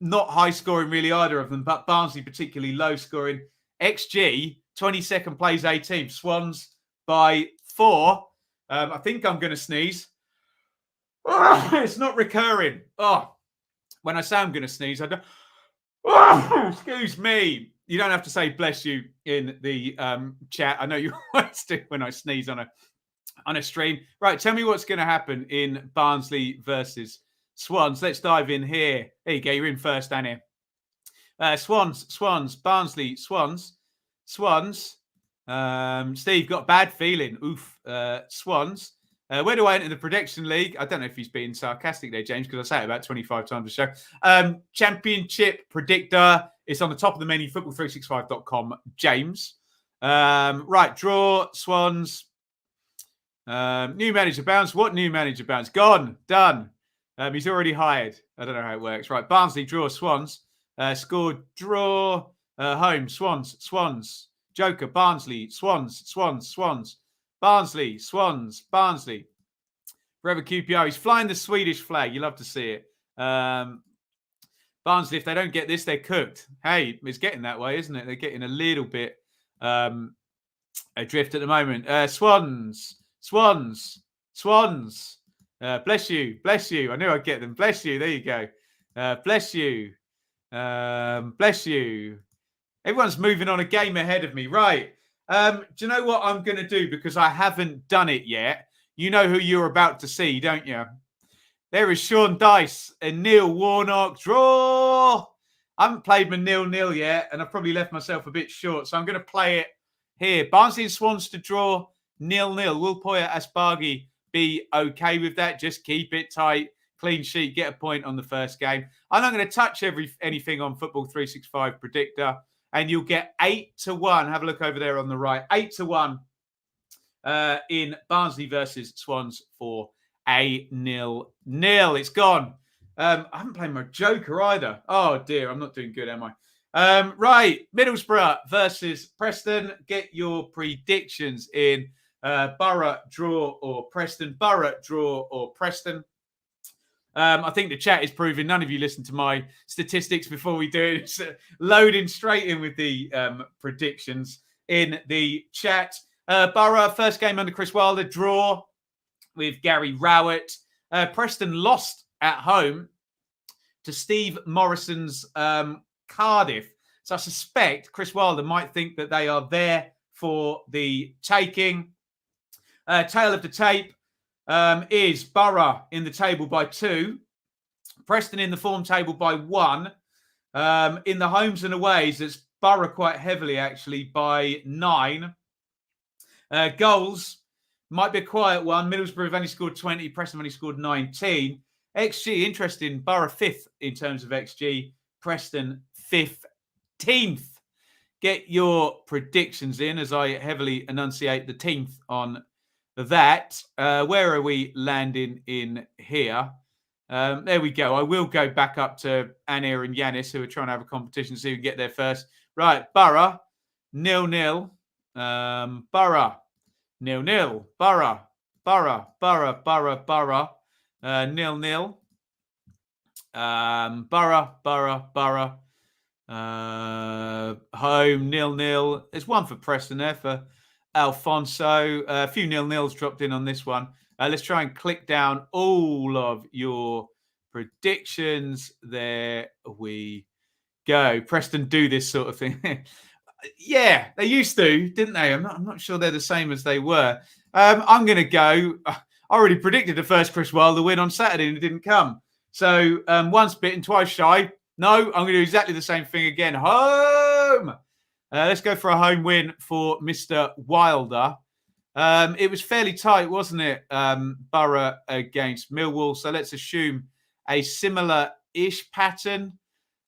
Not high scoring really either of them, but Barnsley particularly low scoring. XG, 22nd plays 18. Swans by 4. I think I'm going to sneeze. It's not recurring. When I say I'm going to sneeze, I don't. Excuse me. You don't have to say bless you in the chat. I know you always do when I sneeze on a stream. Right, tell me what's going to happen in Barnsley versus Swans. Let's dive in here. There you go. You're in first, Annie. Swans, Barnsley, Swans. Steve, got a bad feeling. Oof. Swans. Where do I enter the prediction league? I don't know if he's being sarcastic there, James, because I say it about 25 times a show. Championship Predictor. It's on the top of the menu, football365.com, James. Right, draw, Swans. New manager bounce. What new manager bounce? Gone. Done. He's already hired. I don't know how it works. Right, Barnsley, draw, Swans. Scored, draw, home, Swans. Joker, Barnsley, Swans. Barnsley, Swans, Barnsley. Forever QPR. He's flying the Swedish flag. You love to see it. Barnsley, if they don't get this, they're cooked. Hey, it's getting that way, isn't it? They're getting a little bit adrift at the moment. Swans. Bless you. I knew I'd get them. Bless you. There you go. Bless you. Bless you. Everyone's moving on a game ahead of me. Right. Do you know what I'm going to do? Because I haven't done it yet. You know who you're about to see, don't you? There is Sean Dice and Neil Warnock. Draw. I haven't played my 0-0 yet, and I've probably left myself a bit short. So I'm going to play it here. Barnsley and Swans to draw 0-0. Will Poya Asbaghi be okay with that? Just keep it tight. Clean sheet. Get a point on the first game. I'm not going to touch anything on Football 365 Predictor. And you'll get 8-1. Have a look over there on the right. 8-1 in Barnsley versus Swans for a 0-0. It's gone. I haven't played my Joker either. Oh, dear. I'm not doing good, am I? Right. Middlesbrough versus Preston. Get your predictions in. Borough, draw, or Preston. Borough, draw, or Preston. I think the chat is proving none of you listen to my statistics before we do it. It's loading straight in with the predictions in the chat. Borough, first game under Chris Wilder, draw with Gary Rowett. Preston lost at home to Steve Morrison's Cardiff. So I suspect Chris Wilder might think that they are there for the taking. Tail of the tape is Borough in the table by 2. Preston in the form table by 1. In the homes and aways, it's Borough quite heavily, actually, by 9. Goals might be a quiet one. Middlesbrough have only scored 20. Preston have only scored 19. XG, interesting. Borough 5th in terms of XG. Preston 15th. Get your predictions in as I heavily enunciate the 10th on that. Where are we landing in here? There we go. I will go back up to Anir and Yanis, who are trying to have a competition, see who can get there first. Right, Borough, 0-0. Borough, 0-0. Borough, 0-0. Borough. Home, 0-0. There's one for Preston there for Alfonso. A few 0-0s dropped in on this one. Let's try and click down all of your predictions. There we go. Preston do this sort of thing. Yeah, they used to, didn't they? I'm not sure they're the same as they were. I'm going to go. I already predicted the first Chris Wilder win on Saturday and it didn't come. So once bitten, twice shy. No, I'm going to do exactly the same thing again. Home. Let's go for a home win for Mr. Wilder. It was fairly tight, wasn't it? Borough against Millwall. So let's assume a similar-ish pattern.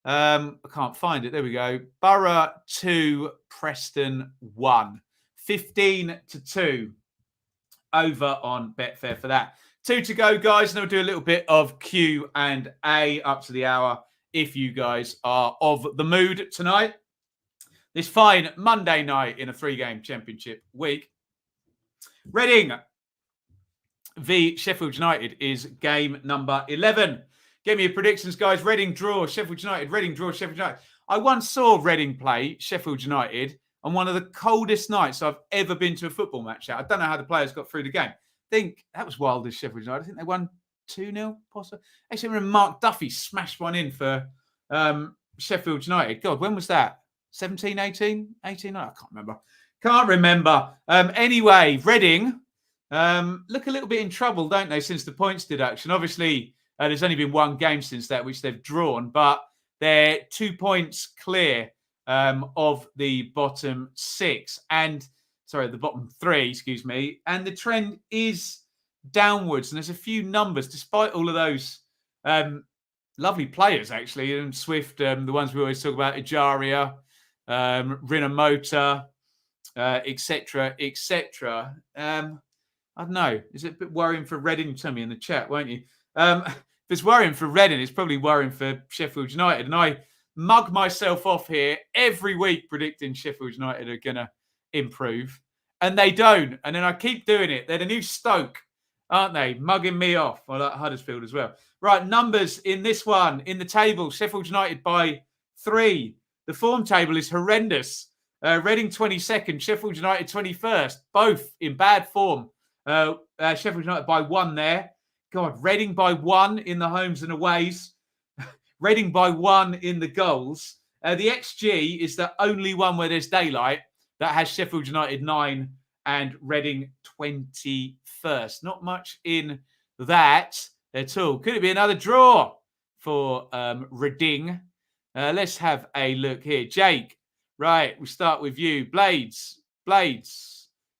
I can't find it. There we go. Borough 2, Preston 1. 15-2 over on Betfair for that. 2 to go, guys. And we'll do a little bit of Q&A up to the hour if you guys are of the mood tonight. This fine Monday night in a 3-game championship week. Reading v Sheffield United is game number 11. Give me your predictions, guys. Reading draw, Sheffield United. Reading draw, Sheffield United. I once saw Reading play Sheffield United on one of the coldest nights I've ever been to a football match at. I don't know how the players got through the game. I think that was wild as Sheffield United. I think they won 2-0, possibly. Actually, I remember Mark Duffy smashed one in for Sheffield United. God, when was that? 17, 18? 18? I can't remember. Anyway, Reading look a little bit in trouble, don't they, since the points deduction? Obviously, there's only been one game since that, which they've drawn, but they're 2 points clear of the bottom 6. The bottom 3, excuse me. And the trend is downwards. And there's a few numbers, despite all of those lovely players, actually. And Swift, the ones we always talk about, Ejaria, Rinomota, etc., etc. I don't know. Is it a bit worrying for Reading? Tell me in the chat, won't you? If it's worrying for Reading, it's probably worrying for Sheffield United. And I mug myself off here every week predicting Sheffield United are going to improve. And they don't. And then I keep doing it. They're the new Stoke, aren't they? Mugging me off. I like Huddersfield as well. Right, numbers in this one. In the table, Sheffield United by 3. The form table is horrendous. Reading 22nd, Sheffield United 21st. Both in bad form. Sheffield United by 1 there. God, Reading by 1 in the homes and aways. Reading by 1 in the goals. The XG is the only one where there's daylight that has Sheffield United 9 and Reading 21st. Not much in that at all. Could it be another draw for Reading? Let's have a look here. Jake, right, we'll start with you. Blades.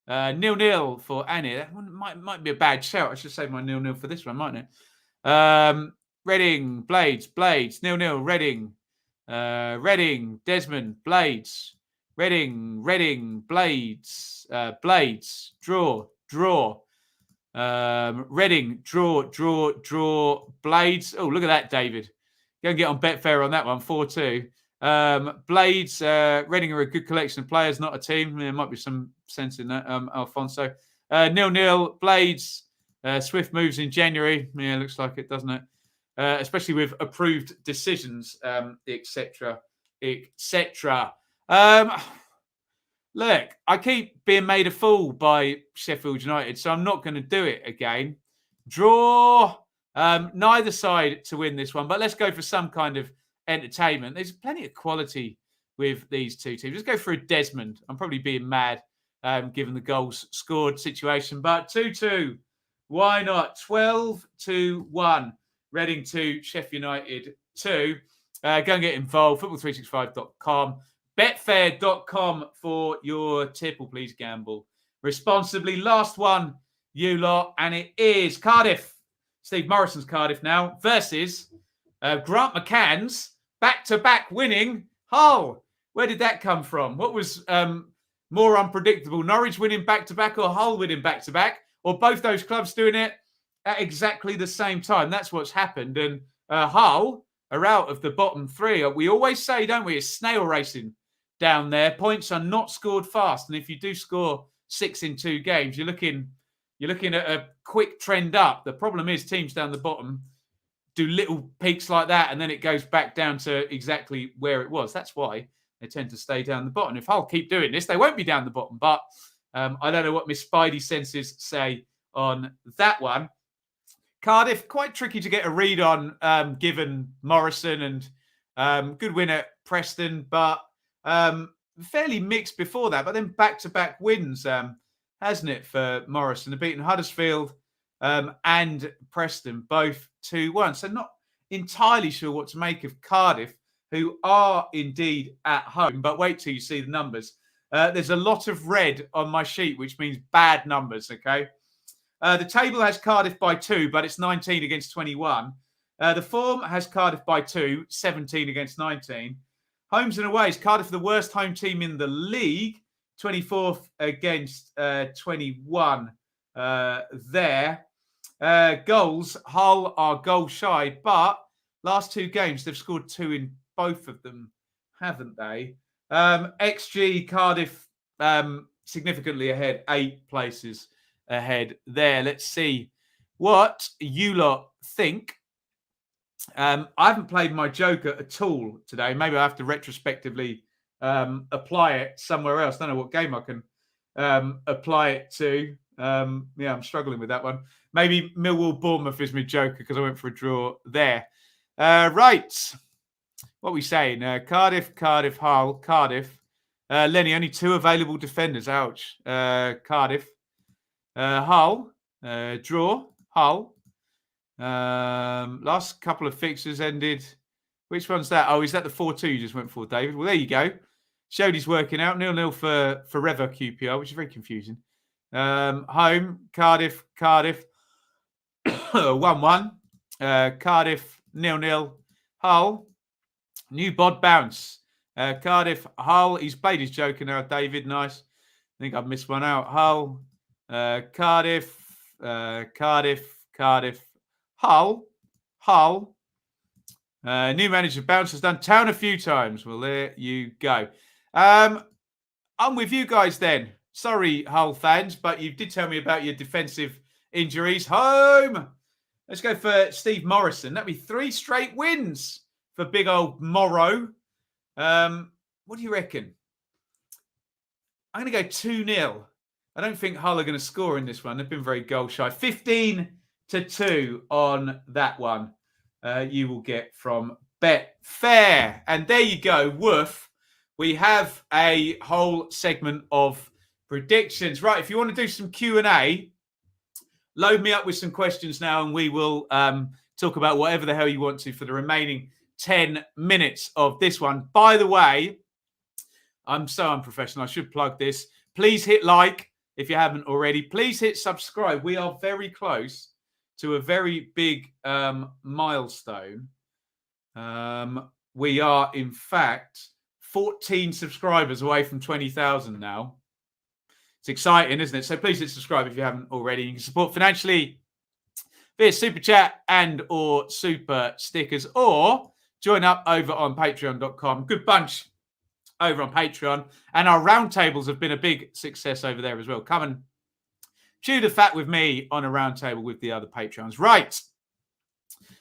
0-0 for Annie. That one might be a bad shout. I should save my 0-0 for this one, mightn't it? Reading, Blades, 0-0, Reading. Reading, Desmond, Blades. Reading, Blades. Blades, draw. Reading, draw, Blades. Oh, look at that, David. Go and get on Betfair on that one, 4-2. Blades, Reading are a good collection of players, not a team. There might be some sense in that, Alfonso. 0-0, Blades. Swift moves in January. Yeah, looks like it, doesn't it? Especially with approved decisions, etc., etc. Look, I keep being made a fool by Sheffield United, so I'm not going to do it again. Draw. Neither side to win this one, but let's go for some kind of entertainment. There's plenty of quality with these two teams. Let's go for a Desmond. I'm probably being mad given the goals scored situation. But 2-2, why not? 12-1. Reading 2, Sheff United 2. Go and get involved. Football365.com. Betfair.com for your tipple. Please gamble responsibly. Last one, you lot, and it is Cardiff. Steve Morrison's Cardiff now versus Grant McCann's back-to-back winning Hull. Where did that come from? What was more unpredictable? Norwich winning back-to-back or Hull winning back-to-back? Or both those clubs doing it at exactly the same time? That's what's happened. And Hull are out of the bottom 3. We always say, don't we, it's snail racing down there. Points are not scored fast. And if you do score 6 in 2 games, you're looking at a quick trend up. The problem is teams down the bottom do little peaks like that, and then it goes back down to exactly where it was. That's why they tend to stay down the bottom. If Hull keep doing this, they won't be down the bottom. But I don't know what Miss Spidey senses say on that one. Cardiff, quite tricky to get a read on, given Morrison, and good win at Preston, but fairly mixed before that. But then back-to-back wins, hasn't it, for Morrison? They've beaten Huddersfield and Preston, both 2-1. So not entirely sure what to make of Cardiff, who are indeed at home. But wait till you see the numbers. There's a lot of red on my sheet, which means bad numbers, okay? The table has Cardiff by 2, but it's 19 against 21. The form has Cardiff by 2, 17 against 19. Homes and aways, Cardiff are the worst home team in the league, 24th against 21 there. Goals, Hull are goal shy, but last 2 games, they've scored 2 in both of them, haven't they? XG, Cardiff significantly ahead, 8 places ahead there. Let's see what you lot think. I haven't played my Joker at all today. Maybe I have to retrospectively apply it somewhere else. I don't know what game I can apply it to. Yeah, I'm struggling with that one. Maybe Millwall Bournemouth is my Joker because I went for a draw there. Right. What are we saying? Cardiff, Hull, Cardiff. Lenny, only 2 available defenders. Ouch. Cardiff. Hull. Draw. Hull. Last couple of fixtures ended. Which one's that? Oh, is that the 4-2 you just went for, David? Well, there you go. Showed he's working out. 0-0 for forever QPR, which is very confusing. Home, Cardiff. 1-1. Cardiff, 0-0. Hull. New bod bounce. Cardiff, Hull. He's played his Joker now, David. Nice. I think I've missed one out. Hull. Cardiff. Hull. New manager bounce has done Town a few times. Well, there you go. I'm with you guys then. Sorry, Hull fans, but you did tell me about your defensive injuries. Home. Let's go for Steve Morrison. That'd be 3 straight wins for big old Morrow. What do you reckon? I'm going to go 2-0. I don't think Hull are going to score in this one. They've been very goal shy. 15-2 on that one. You will get from Betfair. And there you go. Woof. We have a whole segment of predictions. Right, if you want to do some Q&A, load me up with some questions now and we will talk about whatever the hell you want to for the remaining 10 minutes of this one. By the way, I'm so unprofessional. I should plug this. Please hit like if you haven't already. Please hit subscribe. We are very close to a very big milestone. We are, in fact, 14 subscribers away from 20,000 now. It's exciting, isn't it? So please hit subscribe if you haven't already. You can support financially via Super Chat and or Super Stickers, or join up over on patreon.com. Good bunch over on Patreon. And our roundtables have been a big success over there as well. Come and chew the fat with me on a roundtable with the other Patreons. Right.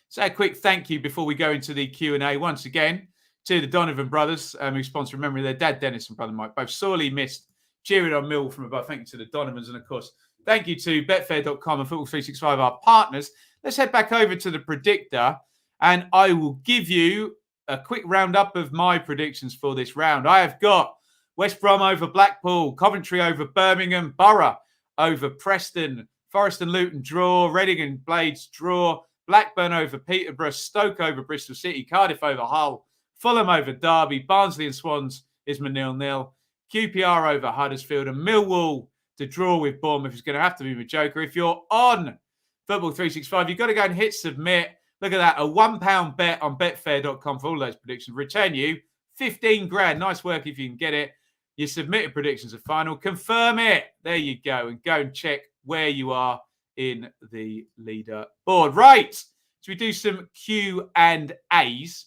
So a quick thank you before we go into the Q&A once again to the Donovan brothers who sponsor memory. Their dad, Dennis, and brother Mike, both sorely missed. Cheering on Mill from above. Thank you to the Donovans. And, of course, thank you to Betfair.com and Football365, our partners. Let's head back over to the predictor, and I will give you a quick roundup of my predictions for this round. I have got West Brom over Blackpool. Coventry over Birmingham. Borough over Preston. Forest and Luton draw. Reading and Blades draw. Blackburn over Peterborough. Stoke over Bristol City. Cardiff over Hull. Fulham over Derby. Barnsley and Swans is 0-0. QPR over Huddersfield. And Millwall to draw with Bournemouth is going to have to be my joker. If you're on Football 365, you've got to go and hit submit. Look at that. A £1 bet on betfair.com for all those predictions. Return you 15 grand. Nice work if you can get it. Your submitted predictions are final. Confirm it. There you go. And go and check where you are in the leader board. Right. So we do some Q&As.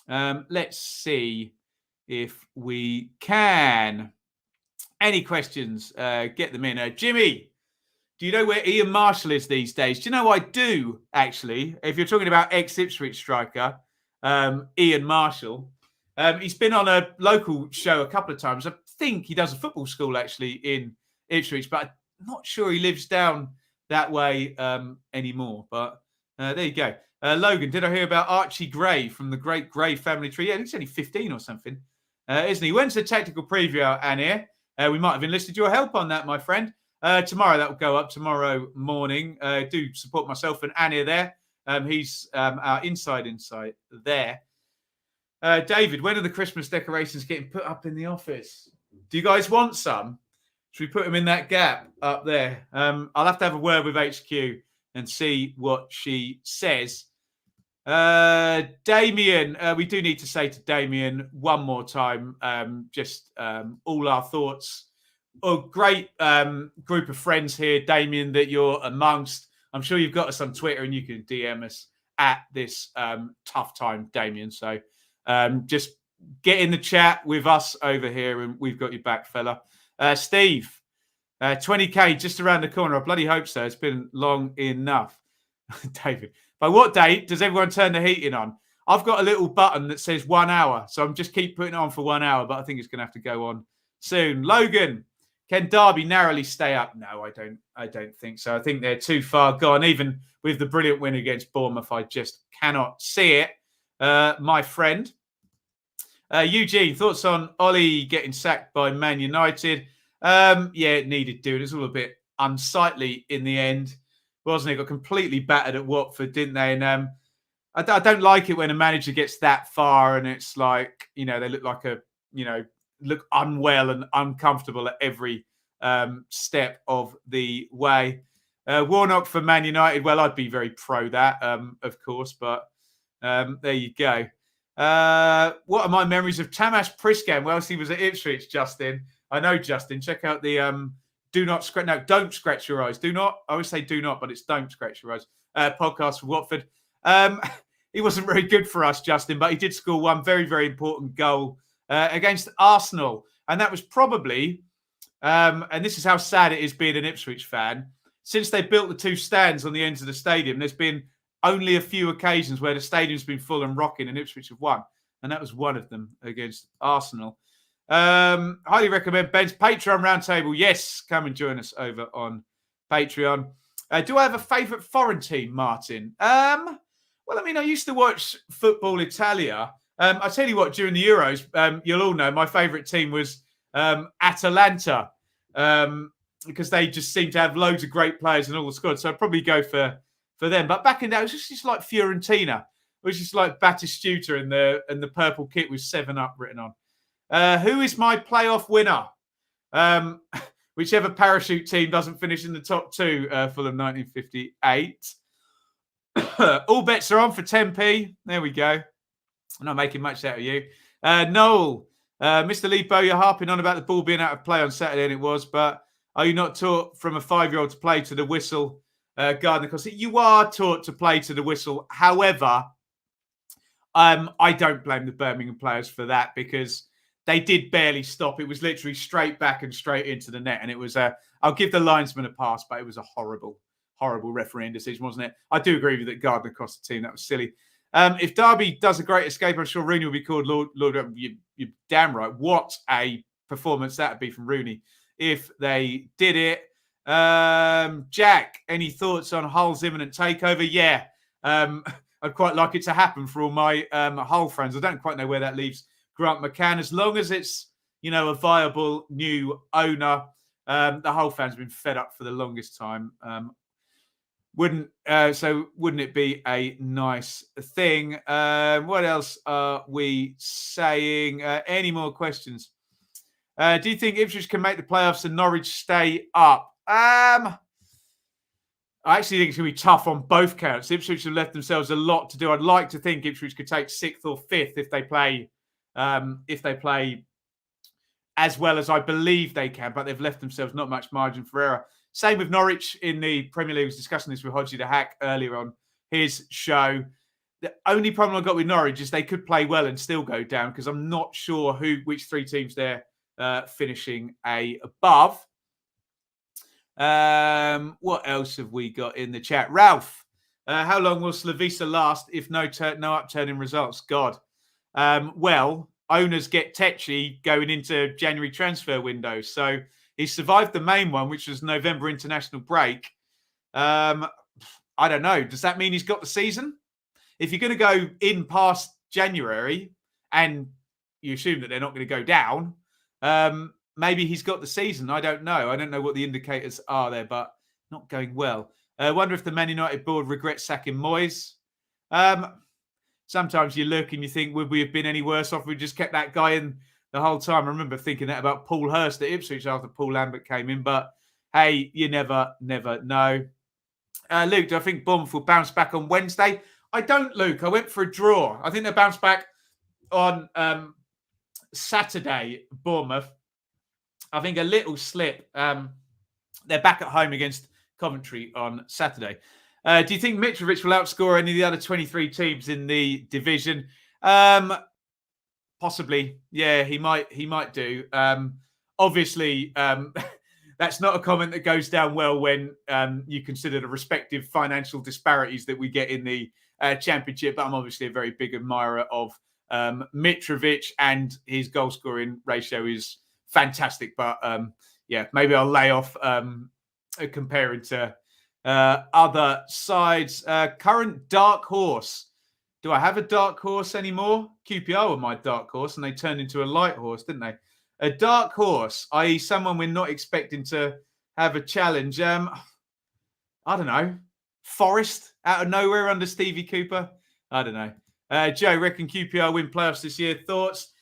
Let's see if we can. Any questions? Get them in. Jimmy, do you know where Iain Marshall is these days? Do you know I do, actually? If you're talking about ex-Ipswich striker, Iain Marshall. He's been on a local show a couple of times. I think he does a football school, actually, in Ipswich, but I'm not sure he lives down that way anymore. But there you go. Logan, did I hear about Archie Gray from the great Gray family tree? Yeah, he's only 15 or something, isn't he? When's the tactical preview, Annie? We might have enlisted your help on that, my friend. Tomorrow, that will go up tomorrow morning. Do support myself and Annie there. He's our inside insight there. David, when are the Christmas decorations getting put up in the office? Do you guys want some? Should we put them in that gap up there? I'll have to have a word with HQ and see what she says. Damien, we do need to say to Damien one more time, all our thoughts. A great group of friends here, Damien, that you're amongst. I'm sure you've got us on Twitter and you can DM us at this tough time, Damien. So just get in the chat with us over here and we've got your back, fella. Steve, 20K just around the corner. I bloody hope so. It's been long enough. David, by what date does everyone turn the heating on? I've got a little button that says 1 hour. So I'm just keep putting it on for 1 hour, but I think it's going to have to go on soon. Logan, can Derby narrowly stay up? No, I don't think so. I think they're too far gone. Even with the brilliant win against Bournemouth, I just cannot see it. My friend. Eugene, thoughts on Ollie getting sacked by Man United? Yeah, it needed doing. It's all a bit unsightly in the end, wasn't it? Got completely battered at Watford, didn't they? And I don't like it when a manager gets that far and it's like, they look like look unwell and uncomfortable at every step of the way. Warnock for Man United. Well, I'd be very pro that, of course, but there you go. What are my memories of Tamas Priscan? Well, he was at Ipswich, Justin. I know, Justin. Check out the don't scratch your eyes. I always say do not, but it's don't scratch your eyes. Podcast for Watford. He wasn't very good for us, Justin, but he did score one very, very important goal against Arsenal. And that was probably, and this is how sad it is being an Ipswich fan, since they built the two stands on the ends of the stadium, there's been only a few occasions where the stadium's been full and rocking and Ipswich have won. And that was one of them against Arsenal. Highly recommend Ben's Patreon Roundtable. Yes, come and join us over on Patreon. Do I have a favourite foreign team, Martin? Well, I used to watch Football Italia. I tell you what, during the Euros, you'll all know my favourite team was Atalanta because they just seem to have loads of great players in all the squad. So I'd probably go for them. But back in that, it was just like Fiorentina. It was just like Batistuta and the purple kit with 7-Up written on. Who is my playoff winner? Whichever parachute team doesn't finish in the top two, Fulham 1958. All bets are on for 10p. There we go. I'm not making much out of you. Noel, Mr. Leepo, you're harping on about the ball being out of play on Saturday, and it was, but are you not taught from a 5-year-old to play to the whistle? Gardner, because you are taught to play to the whistle. However, I don't blame the Birmingham players for that because they did barely stop. It was literally straight back and straight into the net. And it was, I'll give the linesman a pass, but it was a horrible refereeing decision, wasn't it? I do agree with that Gardner cost the team. That was silly. If Derby does a great escape, I'm sure Rooney will be called Lord. You're damn right. What a performance that would be from Rooney if they did it. Jack, any thoughts on Hull's imminent takeover? Yeah, I'd quite like it to happen for all my Hull friends. I don't quite know where that leaves Grant McCann. As long as it's a viable new owner. The whole fan's been fed up for the longest time. Wouldn't it be a nice thing? What else are we saying? Any more questions? Do you think Ipswich can make the playoffs and Norwich stay up? I actually think it's going to be tough on both counts. Ipswich have left themselves a lot to do. I'd like to think Ipswich could take 6th or 5th if they play as well as I believe they can, but they've left themselves not much margin for error. Same with Norwich in the Premier League. I was discussing this with Hodgie the Hack earlier on his show. The only problem I've got with Norwich is they could play well and still go down because I'm not sure which 3 teams they're finishing above. What else have we got in the chat? Ralph, how long will Slavisa last if no upturn in results? God. Well, owners get tetchy going into January transfer window. So he survived the main one, which was November international break. I don't know. Does that mean he's got the season? If you're going to go in past January and you assume that they're not going to go down, maybe he's got the season. I don't know. I don't know what the indicators are there, but not going well. I wonder if the Man United board regrets sacking Moyes. Sometimes you look and you think, would we have been any worse off if we just kept that guy in the whole time? I remember thinking that about Paul Hurst at Ipswich after Paul Lambert came in. But, hey, you never know. Luke, do I think Bournemouth will bounce back on Wednesday? I don't, Luke. I went for a draw. I think they'll bounce back on Saturday, Bournemouth. I think a little slip. They're back at home against Coventry on Saturday. Do you think Mitrovic will outscore any of the other 23 teams in the division? Possibly. Yeah, he might do. Obviously, that's not a comment that goes down well when you consider the respective financial disparities that we get in the Championship. But I'm obviously a very big admirer of Mitrovic, and his goal-scoring ratio is fantastic. But, yeah, maybe I'll lay off comparing to other sides. Current dark horse. Do I have a dark horse anymore? QPR were my dark horse, and they turned into a light horse, didn't they? A dark horse, i.e. someone we're not expecting to have a challenge. I don't know. Forest out of nowhere under Stevie Cooper? I don't know. Joe, reckon QPR win playoffs this year? Thoughts?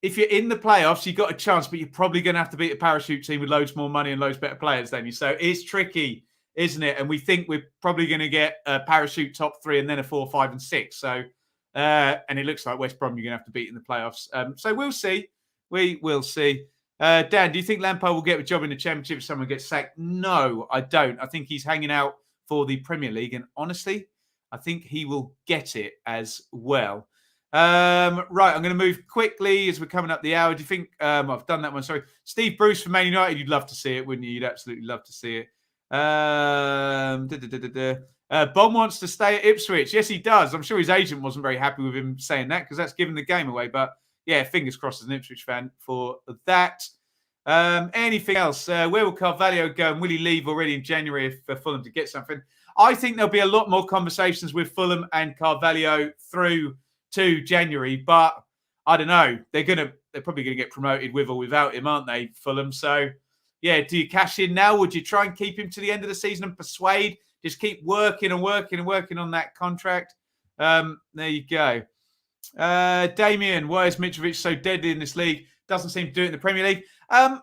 If you're in the playoffs, you've got a chance, but you're probably going to have to beat a parachute team with loads more money and loads better players, don't you? So it's tricky, isn't it? And we think we're probably going to get a parachute top 3 and then a 4, 5, and 6. So, and it looks like West Brom you're going to have to beat in the playoffs. So we'll see. We will see. Dan, do you think Lampard will get a job in the Championship if someone gets sacked? No, I don't. I think he's hanging out for the Premier League. And honestly, I think he will get it as well. Right, I'm going to move quickly as we're coming up the hour. Do you think I've done that one? Sorry. Steve Bruce from Man United, you'd love to see it, wouldn't you? You'd absolutely love to see it. Bond wants to stay at Ipswich. Yes, he does. I'm sure his agent wasn't very happy with him saying that because that's giving the game away. But yeah, fingers crossed as an Ipswich fan for that. Anything else? Where will Carvalho go and will he leave already in January for Fulham to get something? I think there'll be a lot more conversations with Fulham and Carvalho through to January, but I don't know. They're probably gonna get promoted with or without him, aren't they, Fulham? So yeah, do you cash in now? Would you try and keep him to the end of the season and persuade? Just keep working and working and working on that contract. There you go. Damien, why is Mitrovic so deadly in this league? Doesn't seem to do it in the Premier League. I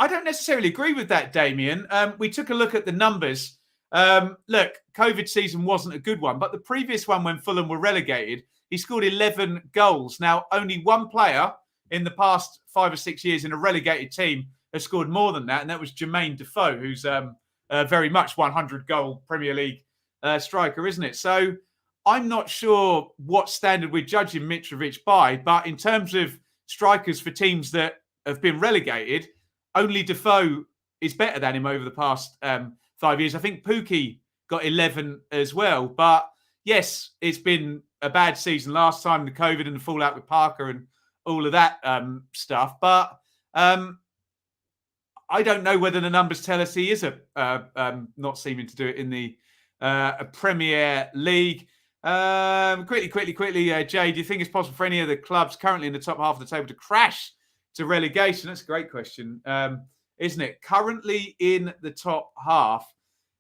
don't necessarily agree with that, Damien. We took a look at the numbers. Look, COVID season wasn't a good one, but the previous one when Fulham were relegated, he scored 11 goals. Now, only one player in the past 5 or 6 years in a relegated team has scored more than that, and that was Jermaine Defoe, who's very much 100-goal Premier League striker, isn't it? So I'm not sure what standard we're judging Mitrovic by, but in terms of strikers for teams that have been relegated, only Defoe is better than him over the past 5 years. I think Pukki got 11 as well. But yes, it's been a bad season last time, the COVID and the fallout with Parker and all of that stuff. But I don't know whether the numbers tell us he is not seeming to do it in the Premier League. Quickly, Jay, do you think it's possible for any of the clubs currently in the top half of the table to crash to relegation? That's a great question, isn't it? Currently in the top half.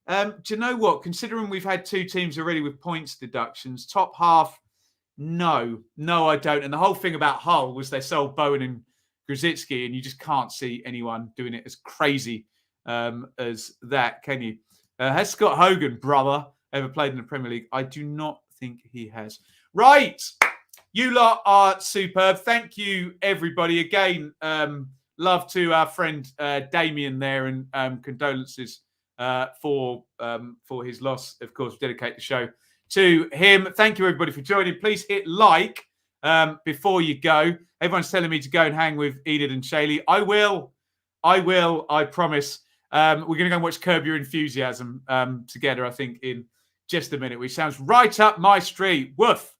Do you know what? Considering we've had 2 teams already with points deductions, top half, no, I don't. And the whole thing about Hull was they sold Bowen and Grzycki, and you just can't see anyone doing it as crazy as that, can you? Has Scott Hogan, brother, ever played in the Premier League? I do not think he has. Right. You lot are superb. Thank you, everybody. Again, love to our friend Damien there, and condolences for his loss. Of course, dedicate the show to him. Thank you, everybody, for joining. Please hit like before you go. Everyone's telling me to go and hang with Enid and Shaylee. I will, I promise. We're going to go and watch Curb Your Enthusiasm together, I think, in just a minute, which sounds right up my street. Woof.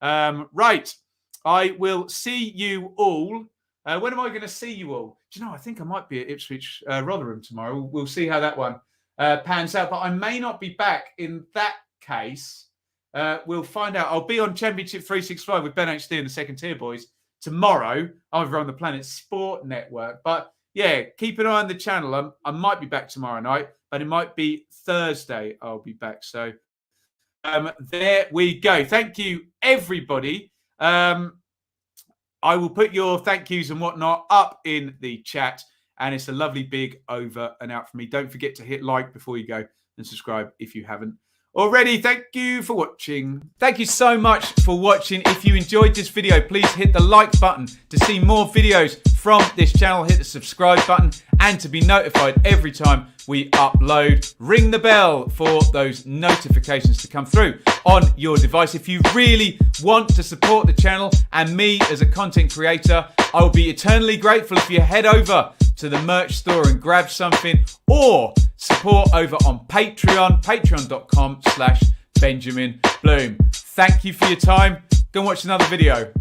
Right. I will see you all. When am I going to see you all? Do you know, I think I might be at Ipswich Rotherham tomorrow. We'll see how that one pans out. But I may not be back in that case. We'll find out. I'll be on Championship 365 with Ben HD and the Second Tier Boys tomorrow, over on the Planet Sport Network. But yeah, keep an eye on the channel. I might be back tomorrow night, but it might be Thursday I'll be back. So there we go. Thank you, everybody. I will put your thank yous and whatnot up in the chat. And it's a lovely big over and out for me. Don't forget to hit like before you go and subscribe if you haven't already. Thank you for watching. Thank you so much for watching. If you enjoyed this video, please hit the like button to see more videos from this channel. Hit the subscribe button and to be notified every time we upload. Ring the bell for those notifications to come through on your device. If you really want to support the channel and me as a content creator, I will be eternally grateful if you head over to the merch store and grab something, or support over on Patreon, patreon.com/Benjamin Bloom. Thank you for your time. Go and watch another video.